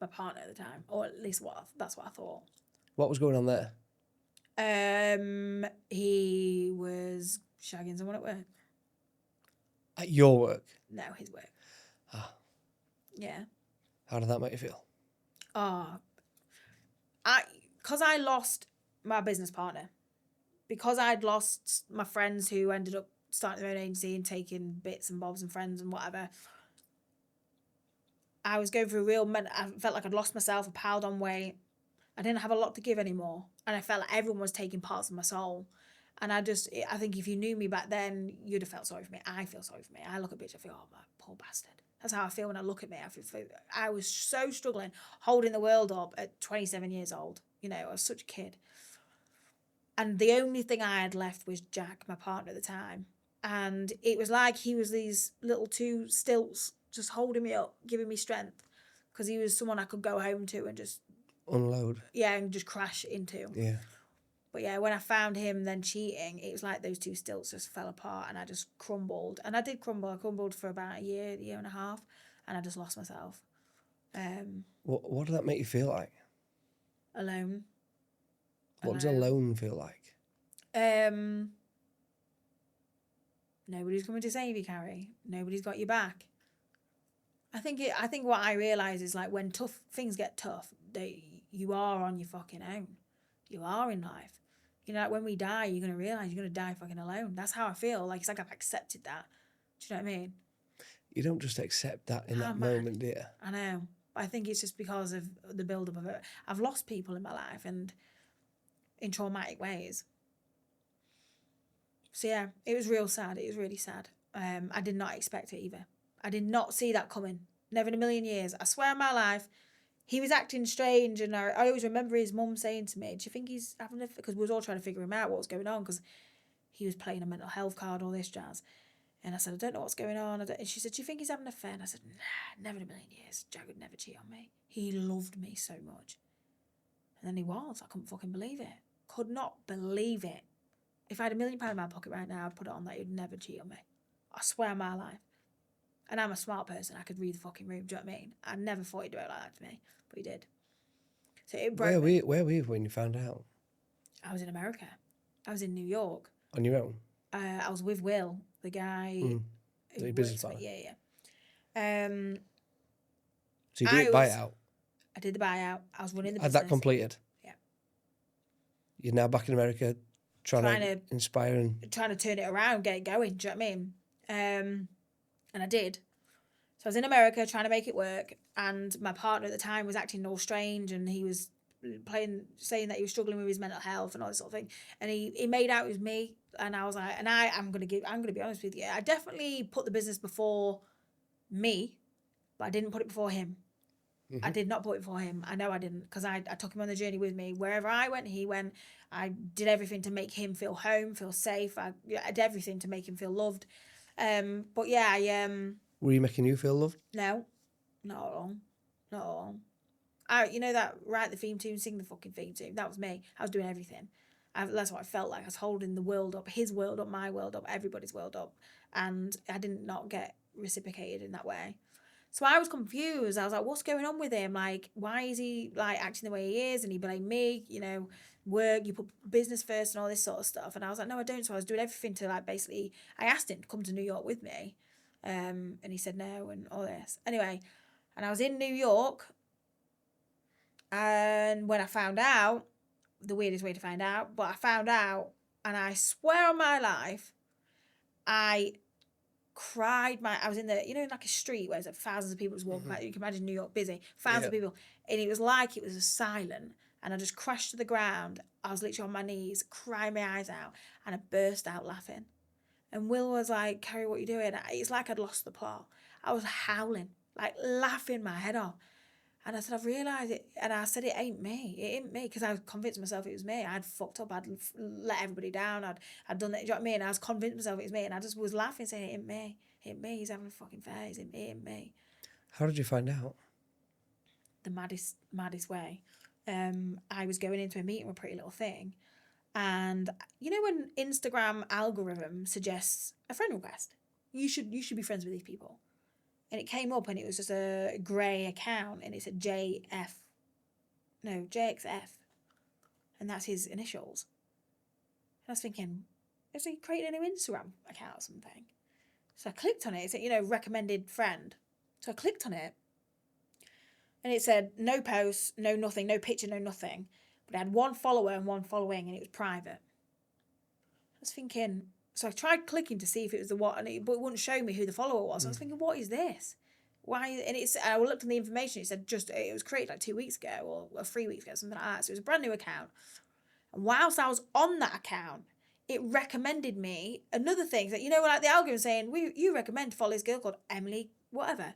My partner at the time, or at least that's what I thought. What was going on there? He was shagging someone at work. At your work? No, his work. Ah. Yeah. How did that make you feel? Because I lost my business partner. Because I'd lost my friends who ended up starting their own agency and taking bits and bobs and friends and whatever, I was going through I felt like I'd lost myself, I piled on weight. I didn't have a lot to give anymore. And I felt like everyone was taking parts of my soul. And I think if you knew me back then, you'd have felt sorry for me. I feel sorry for me. I look at bitch, I feel, oh, my poor bastard. That's how I feel when I look at me. I was so struggling, holding the world up at 27 years old. You know, I was such a kid. And the only thing I had left was Jack, my partner at the time. And it was like he was these little 2 stilts just holding me up, giving me strength. Because he was someone I could go home to and just... Unload. Yeah, and just crash into. Yeah. But yeah, when I found him then cheating, it was like those two stilts just fell apart and I just crumbled. And I did crumble. I crumbled for about a year and a half, and I just lost myself. What did that make you feel like? Alone. What does alone feel like? Nobody's coming to save you, Carrie. Nobody's got your back. I think what I realise is like when things get tough, you are on your fucking own. You are in life. You know, like when we die, you're gonna realise you're gonna die fucking alone. That's how I feel. Like it's like I've accepted that. Do you know what I mean? You don't just accept that in that moment, do you? I know. I think it's just because of the build-up of it. I've lost people in my life and in traumatic ways. So yeah, it was real sad. It was really sad. I did not expect it either. I did not see that coming. Never in a million years. I swear on my life, he was acting strange, and I always remember his mum saying to me, "Do you think he's having a..." Because we was all trying to figure him out, what was going on, because he was playing a mental health card, all this jazz. And I said, "I don't know what's going on." And she said, "Do you think he's having an affair?" And I said, "Nah, never in a million years. Jack would never cheat on me. He loved me so much." And then he was. I couldn't fucking believe it. Could not believe it. If I had £1 million in my pocket right now, I'd put it on that he'd never cheat on me. I swear on my life. And I'm a smart person. I could read the fucking room. Do you know what I mean? I never thought he'd do it like that to me, but he did. So it broke me. Where were you when you found out? I was in America. I was in New York. On your own? I was with Will, the guy. So your business partner? Yeah. So you did buyout? I did the buyout. I was running the Had business. that completed? Yeah. You're now back in America trying to inspire and... Trying to turn it around, get it going. Do you know what I mean? And I did. So I was in America trying to make it work, and my partner at the time was acting all strange, and he was saying that he was struggling with his mental health and all this sort of thing. And he made out it was me, and I was like, and I'm gonna be honest with you, I definitely put the business before me, but I didn't put it before him. I did not put it before him. I know I didn't, because I took him on the journey with me. Wherever I went, he went. I did everything to make him feel home, feel safe. I did everything to make him feel loved. But yeah, Were you making you feel loved? No, not at all. Not at all. You know that write the theme tune, sing the fucking theme tune. That was me. I was doing everything. That's what I felt like. I was holding the world up, his world up, my world up, everybody's world up, and I did not get reciprocated in that way. So I was confused. I was like, what's going on with him? Like, why is he like acting the way he is? And he blamed me, you know, work, you put business first and all this sort of stuff. And I was like, no, I don't. So I was doing everything to like basically, I asked him to come to New York with me. And he said no and all this. Anyway, and I was in New York. And when I found out, the weirdest way to find out, but I found out, and I swear on my life, I cried. I was in the, you know, like a street where there's like thousands of people just walking by. You can imagine New York busy, thousands of people, and it was like it was a silent. And I just crashed to the ground. I was literally on my knees, crying my eyes out, and I burst out laughing. And Will was like, "Carrie, what are you doing?" It's like I'd lost the plot. I was howling, like laughing my head off. And I said, "I've realised it." And I said, "It ain't me. It ain't me." Because I convinced myself it was me. I'd fucked up. I'd let everybody down. I'd done that. Do you know what I mean? I was convinced myself it was me. And I just was laughing, saying, "It ain't me. It ain't me. He's having a fucking affair. It ain't me." How did you find out? The maddest way. I was going into a meeting with Pretty Little Thing. And you know when Instagram algorithm suggests a friend request? You should be friends with these people. And it came up and it was just a grey account and it said JXF. And that's his initials. And I was thinking, is he creating a new Instagram account or something? So I clicked on it. It said, you know, recommended friend. So I clicked on it. And it said, no posts, no nothing, no picture, no nothing. But it had one follower and one following and it was private. I was thinking, so I tried clicking to see if it was the what, but it wouldn't show me who the follower was. I was thinking, what is this? Why? And I looked at the information. It said it was created like 2 weeks ago or 3 weeks ago, something like that. So it was a brand new account. And whilst I was on that account, it recommended me another thing that, you know, like the algorithm saying, you recommend to follow this girl called Emily, whatever.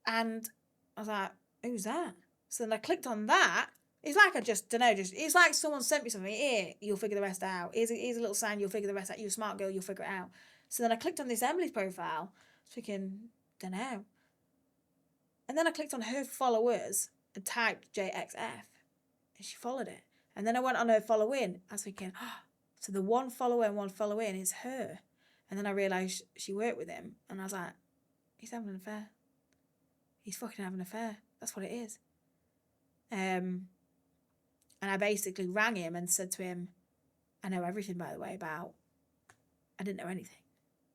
And I was like, who's that? So then I clicked on that. It's like it's like someone sent me something. Here, you'll figure the rest out. Here's a little sign, you'll figure the rest out. You're a smart girl, you'll figure it out. So then I clicked on this Emily's profile, thinking, don't know. And then I clicked on her followers and typed JXF, and she followed it. And then I went on her follow in. I was thinking, oh, so the one follower and one follow in is her. And then I realised she worked with him. And I was like, he's having an affair. He's fucking having an affair. That's what it is. And I basically rang him and said to him, I know everything, by the way, about... I didn't know anything,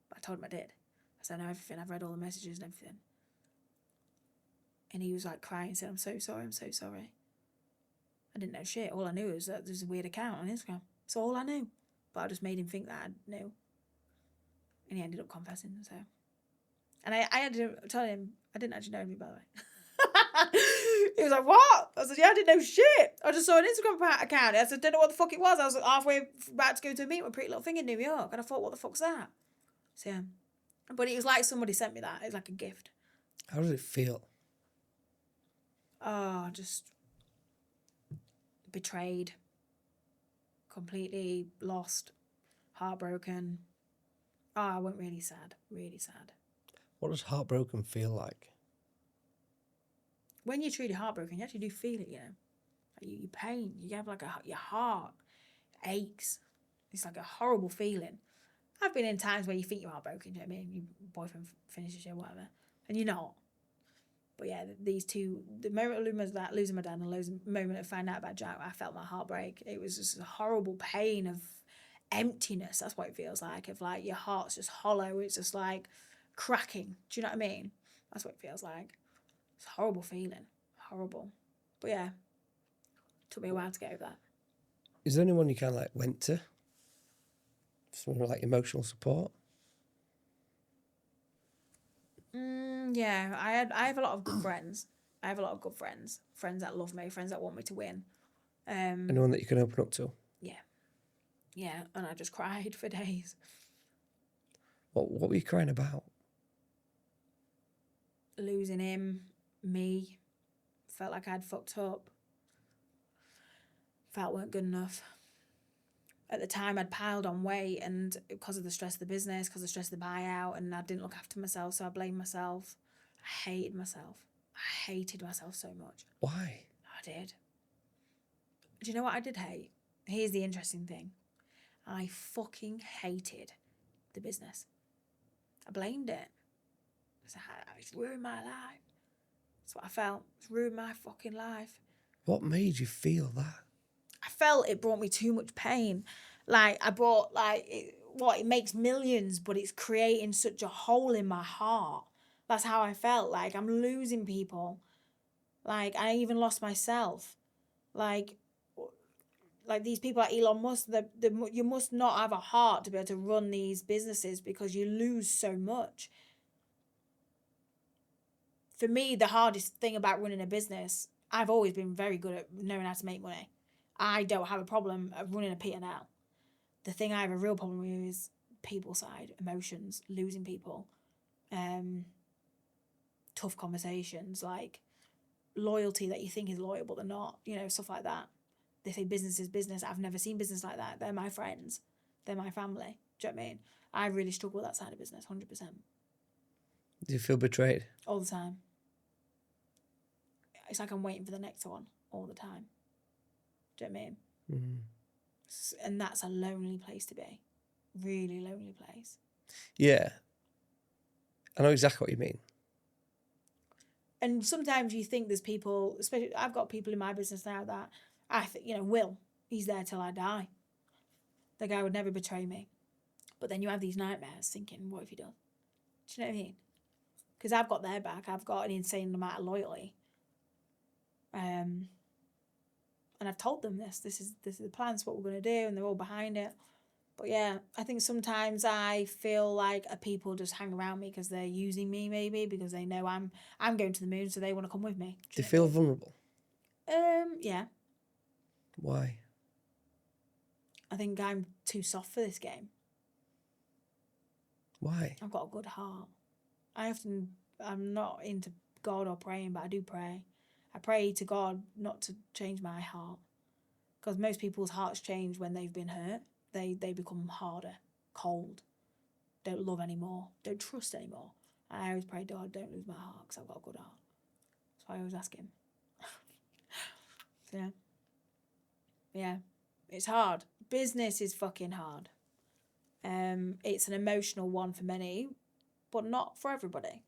but I told him I did. I said, I know everything. I've read all the messages and everything. And he was like crying and said, I'm so sorry, I'm so sorry. I didn't know shit. All I knew was that there's a weird account on Instagram. That's all I knew. But I just made him think that I knew. And he ended up confessing, so... And I had to tell him, I didn't actually know him, by the way. He was like, what? I said, yeah, I didn't know shit. I just saw an Instagram account. I said, don't know what the fuck it was. I was halfway about to go to a meeting with Pretty Little Thing in New York. And I thought, what the fuck's that? So, yeah. But it was like somebody sent me that. It was like a gift. How does it feel? Oh, just betrayed. Completely lost. Heartbroken. Oh, I went really sad. Really sad. What does heartbroken feel like? When you're truly heartbroken, you actually do feel it, you know. Like you pain. You have like your heart aches. It's like a horrible feeling. I've been in times where you think you're heartbroken, you know what I mean? Your boyfriend finishes you or whatever. And you're not. But yeah, these two, the moment of losing my dad and the moment of finding out about Jack, I felt my heart break. It was just a horrible pain of emptiness. That's what it feels like. Of like your heart's just hollow. It's just like cracking. Do you know what I mean? That's what it feels like. It's a horrible feeling. Horrible. But yeah, took me a while to get over that. Is there anyone you kind of like went to? Someone like emotional support? Yeah, I have a lot of good friends. I have a lot of good friends. Friends that love me, friends that want me to win. Anyone that you can open up to? Yeah. Yeah, and I just cried for days. What were you crying about? Losing him, me. Felt like I'd fucked up. Felt weren't good enough. At the time, I'd piled on weight, and because of the stress of the business, because of the stress of the buyout, and I didn't look after myself, so I blamed myself. I hated myself. I hated myself so much. Why? I did. Do you know what I did hate? Here's the interesting thing. I fucking hated the business. I blamed it. It's ruined my life. That's what I felt. It's ruined my fucking life. What made you feel that? I felt it brought me too much pain. Like, I brought, like, it makes millions, but it's creating such a hole in my heart. That's how I felt. Like, I'm losing people. Like, I even lost myself. Like these people like Elon Musk, you must not have a heart to be able to run these businesses because you lose so much. For me, the hardest thing about running a business, I've always been very good at knowing how to make money. I don't have a problem of running a P&L. The thing I have a real problem with is people side, emotions, losing people, tough conversations, like loyalty that you think is loyal but they're not, you know, stuff like that. They say business is business. I've never seen business like that. They're my friends. They're my family. Do you know what I mean? I really struggle with that side of business, 100%. Do you feel betrayed? All the time. It's like I'm waiting for the next one all the time. Do you know what I mean? Mm-hmm. And that's a lonely place to be. Really lonely place. Yeah. I know exactly what you mean. And sometimes you think there's people, especially I've got people in my business now that I think, you know, Will, he's there till I die. The guy would never betray me. But then you have these nightmares thinking, what have you done? Do you know what I mean? Because I've got their back. I've got an insane amount of loyalty. And I've told them this is the plan, it's what we're going to do, and they're all behind it. But yeah, I think sometimes I feel like people just hang around me because they're using me, maybe because they know I'm going to the moon, so they want to come with me. Do you feel vulnerable? Yeah. Why? I think I'm too soft for this game. Why? I've got a good heart. I'm not into God or praying, but I do pray. I pray to God not to change my heart. Because most people's hearts change when they've been hurt. They become harder, cold, don't love anymore, don't trust anymore. And I always pray, God, don't lose my heart because I've got a good heart. So I always ask him. So, yeah. Yeah. It's hard. Business is fucking hard. It's an emotional one for many, but not for everybody.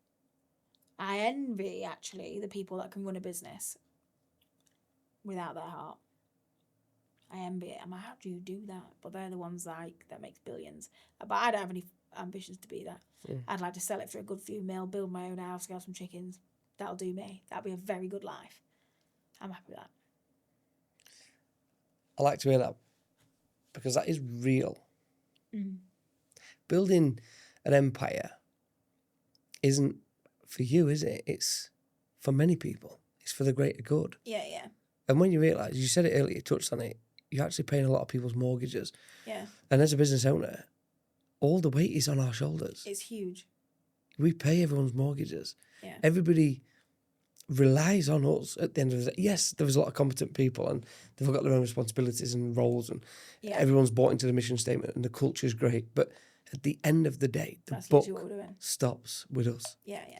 I envy, actually, the people that can run a business without their heart. I envy it. I'm like, how do you do that? But they're the ones that makes billions. But I don't have any ambitions to be that. I'd like to sell it for a good few mil, build my own house, get some chickens. That'll do me. That'll be a very good life. I'm happy with that. I like to hear that because that is real. Building an empire isn't for you, is it? It's for many people. It's for the greater good. Yeah, yeah. And when you realise, you said it earlier, you touched on it, you're actually paying a lot of people's mortgages. Yeah. And as a business owner, all the weight is on our shoulders. It's huge. We pay everyone's mortgages. Yeah. Everybody relies on us at the end of the day. Yes, there's a lot of competent people and they've all got their own responsibilities and roles and everyone's bought into the mission statement and the culture's great. But at the end of the day, the book stops with us. Yeah, yeah.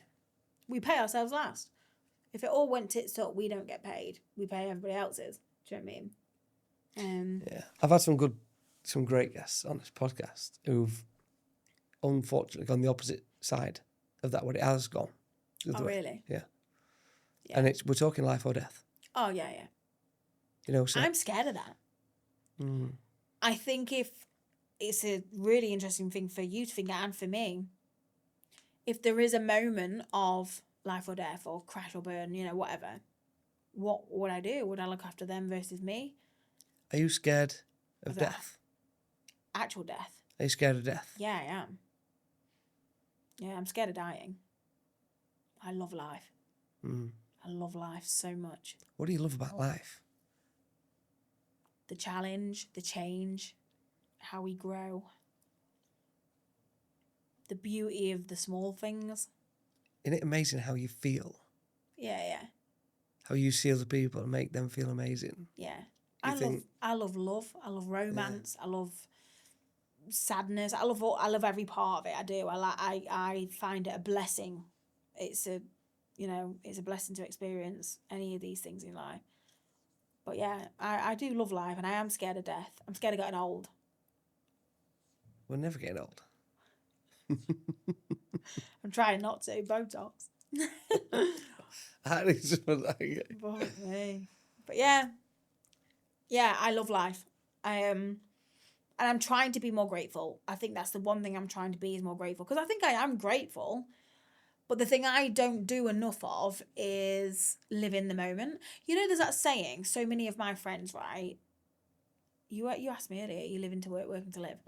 We pay ourselves last. If it all went tits up, we don't get paid. We pay everybody else's. Do you know what I mean? Yeah. I've had some great guests on this podcast who've unfortunately gone the opposite side of that, what it has gone. Oh, really? Yeah. And we're talking life or death. Oh, yeah, yeah. You know, so I'm scared of that. I think if it's a really interesting thing for you to think and for me, if there is a moment of life or death or crash or burn, you know, whatever, what would I do? Would I look after them versus me? Are you scared of death? Actual death. Are you scared of death? Yeah, I am. Yeah, I'm scared of dying. I love life. I love life so much. What do you love about life? The challenge, the change, how we grow. The beauty of the small things. Isn't it amazing how you feel? Yeah, yeah. How you see other people and make them feel amazing. Yeah. I love love. I love romance. Yeah. I love sadness. I love every part of it. I do. I find it a blessing. It's a blessing to experience any of these things in life. But yeah, I do love life and I am scared of death. I'm scared of getting old. We're never getting old. I'm trying not to. Botox. But yeah. Yeah, I love life. And I'm trying to be more grateful. I think that's the one thing I'm trying to be is more grateful. Because I think I am grateful. But the thing I don't do enough of is live in the moment. You know, there's that saying, so many of my friends, right? You asked me earlier, you living to work, working to live.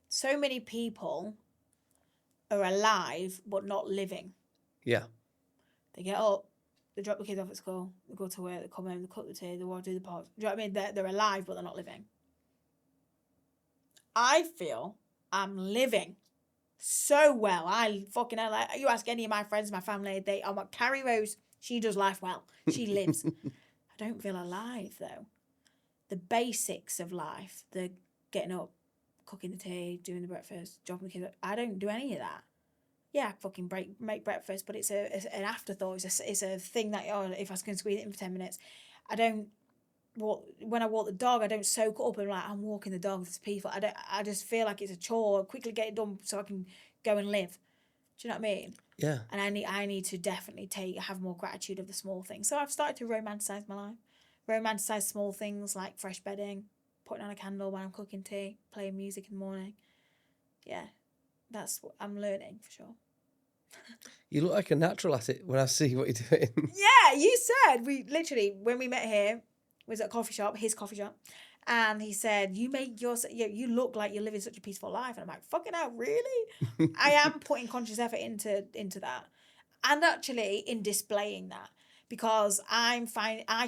So many people are alive, but not living. Yeah. They get up, they drop the kids off at school, they go to work, they come home, they cook the tea, they walk, do the pods. Do you know what I mean? They're alive, but they're not living. I feel I'm living so well. I fucking hell, like, you ask any of my friends, my family, I'm like, Carrie Rose, she does life well. She lives. I don't feel alive, though. The basics of life, the getting up, cooking the tea, doing the breakfast, dropping the kids up, I don't do any of that. Yeah, I fucking make breakfast, but it's an afterthought. It's a thing that, if I can squeeze it in for 10 minutes. I don't when I walk the dog, I don't soak up and like, I'm walking the dog, it's peaceful. I just feel like it's a chore. Quickly get it done so I can go and live. Do you know what I mean? Yeah. And I need to definitely have more gratitude of the small things. So I've started to romanticize my life. Romanticize small things like fresh bedding, putting on a candle when I'm cooking tea, playing music in the morning. Yeah, that's what I'm learning for sure. You look like a natural at it when I see what you're doing. Yeah, you said, when we met here, was at a coffee shop, his coffee shop, and he said, you look like you're living such a peaceful life. And I'm like, fucking hell, really? I am putting conscious effort into that. And actually in displaying that, because I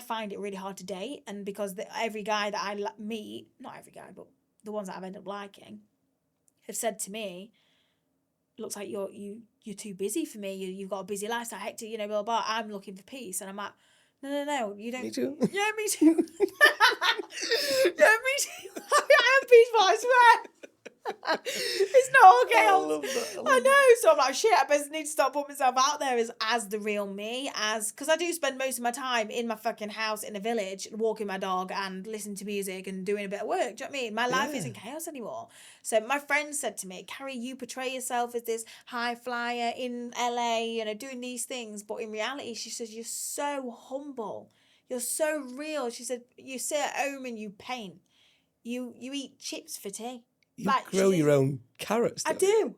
find it really hard to date, and because every guy that I meet, not every guy, but the ones that I've ended up liking, have said to me, looks like you're too busy for me. You've got a busy lifestyle, hectic, blah, blah, blah. I'm looking for peace. And I'm like, no, you don't. Me too. Yeah, me too. Yeah, me too. I am peaceful, I swear. It's not okay. I love that. I know. So I'm like, shit, I best need to start putting myself out there as the real me, because I do spend most of my time in my fucking house in a village, walking my dog and listening to music and doing a bit of work. Do you know what I mean? My life isn't chaos anymore. So my friend said to me, Carrie, you portray yourself as this high flyer in LA, doing these things. But in reality, she says, you're so humble. You're so real. She said, you sit at home and you paint. You eat chips for tea. You grow your own carrots. I do.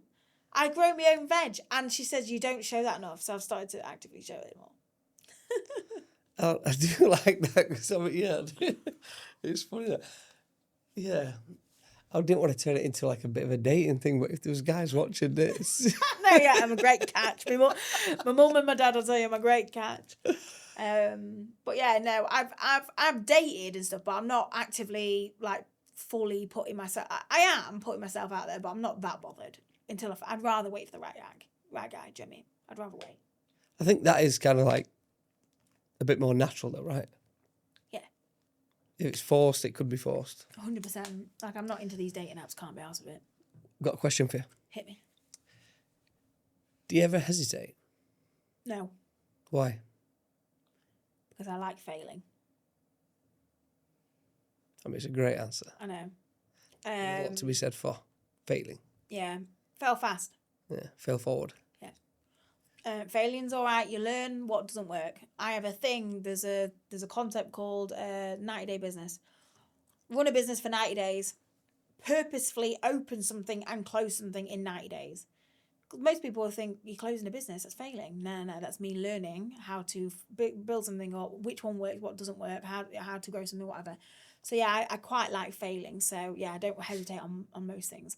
I grow my own veg. And she says, you don't show that enough. So I've started to actively show it more. I do like that. Cause it's funny that. Yeah. I didn't want to turn it into like a bit of a dating thing, but if there was guys watching this. No, yeah, I'm a great catch. My mum and my dad will tell you I'm a great catch. But yeah, no, I've dated and stuff, but I'm not actively like fully putting myself. I am putting myself out there, but I'm not that bothered until I'd rather wait for the right guy. Do you know what I mean? I'd rather wait. I think that is kind of like a bit more natural, though, right? Yeah. If it's forced, it could be forced. 100%. Like, I'm not into these dating apps. Can't be arsed with it. Got a question for you. Hit me. Do you ever hesitate? No. Why? Because I like failing. I mean, it's a great answer. I know. There's a lot to be said for failing. Yeah. Fail fast. Yeah, fail forward. Failing's all right. You learn what doesn't work. I have a thing. There's a concept called 90-day business. Run a business for 90 days. Purposefully open something and close something in 90 days. Most people think you're closing a business, that's failing. No, that's me learning how to build something up, which one works, what doesn't work, how to grow something, whatever. So yeah, I quite like failing. So yeah, I don't hesitate on most things.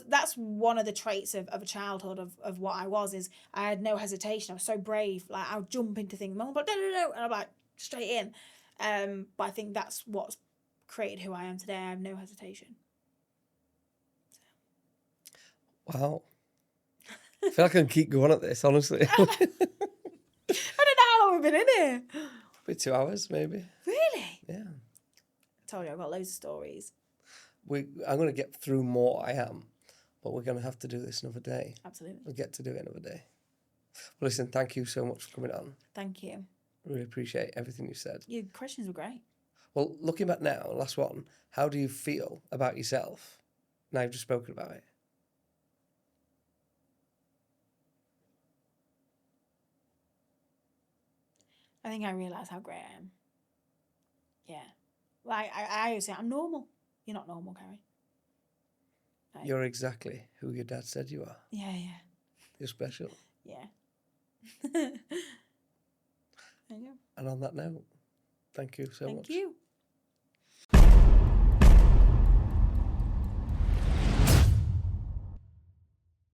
That's one of the traits of a childhood of what I was, is I had no hesitation. I was so brave. Like, I'll jump into things. Mum, but no, and I'm like straight in. But I think that's what's created who I am today. I have no hesitation. Wow. I feel like I can keep going at this, honestly. I don't know how long we've been in here. Probably 2 hours, maybe. Really? Yeah. I told you I've got loads of stories. I'm going to get through more. I am. But we're going to have to do this another day. Absolutely. We'll get to do it another day. Well, listen, thank you so much for coming on. Thank you. Really appreciate everything you said. Your questions were great. Well, looking back now, last one, how do you feel about yourself now you've just spoken about it? I think I realise how great I am. Yeah. Like, I always say, I'm normal. You're not normal, Carrie. Like, You're exactly who your dad said you are. Yeah. You're special. Yeah. There you go. And on that note, thank you so much. Thank you.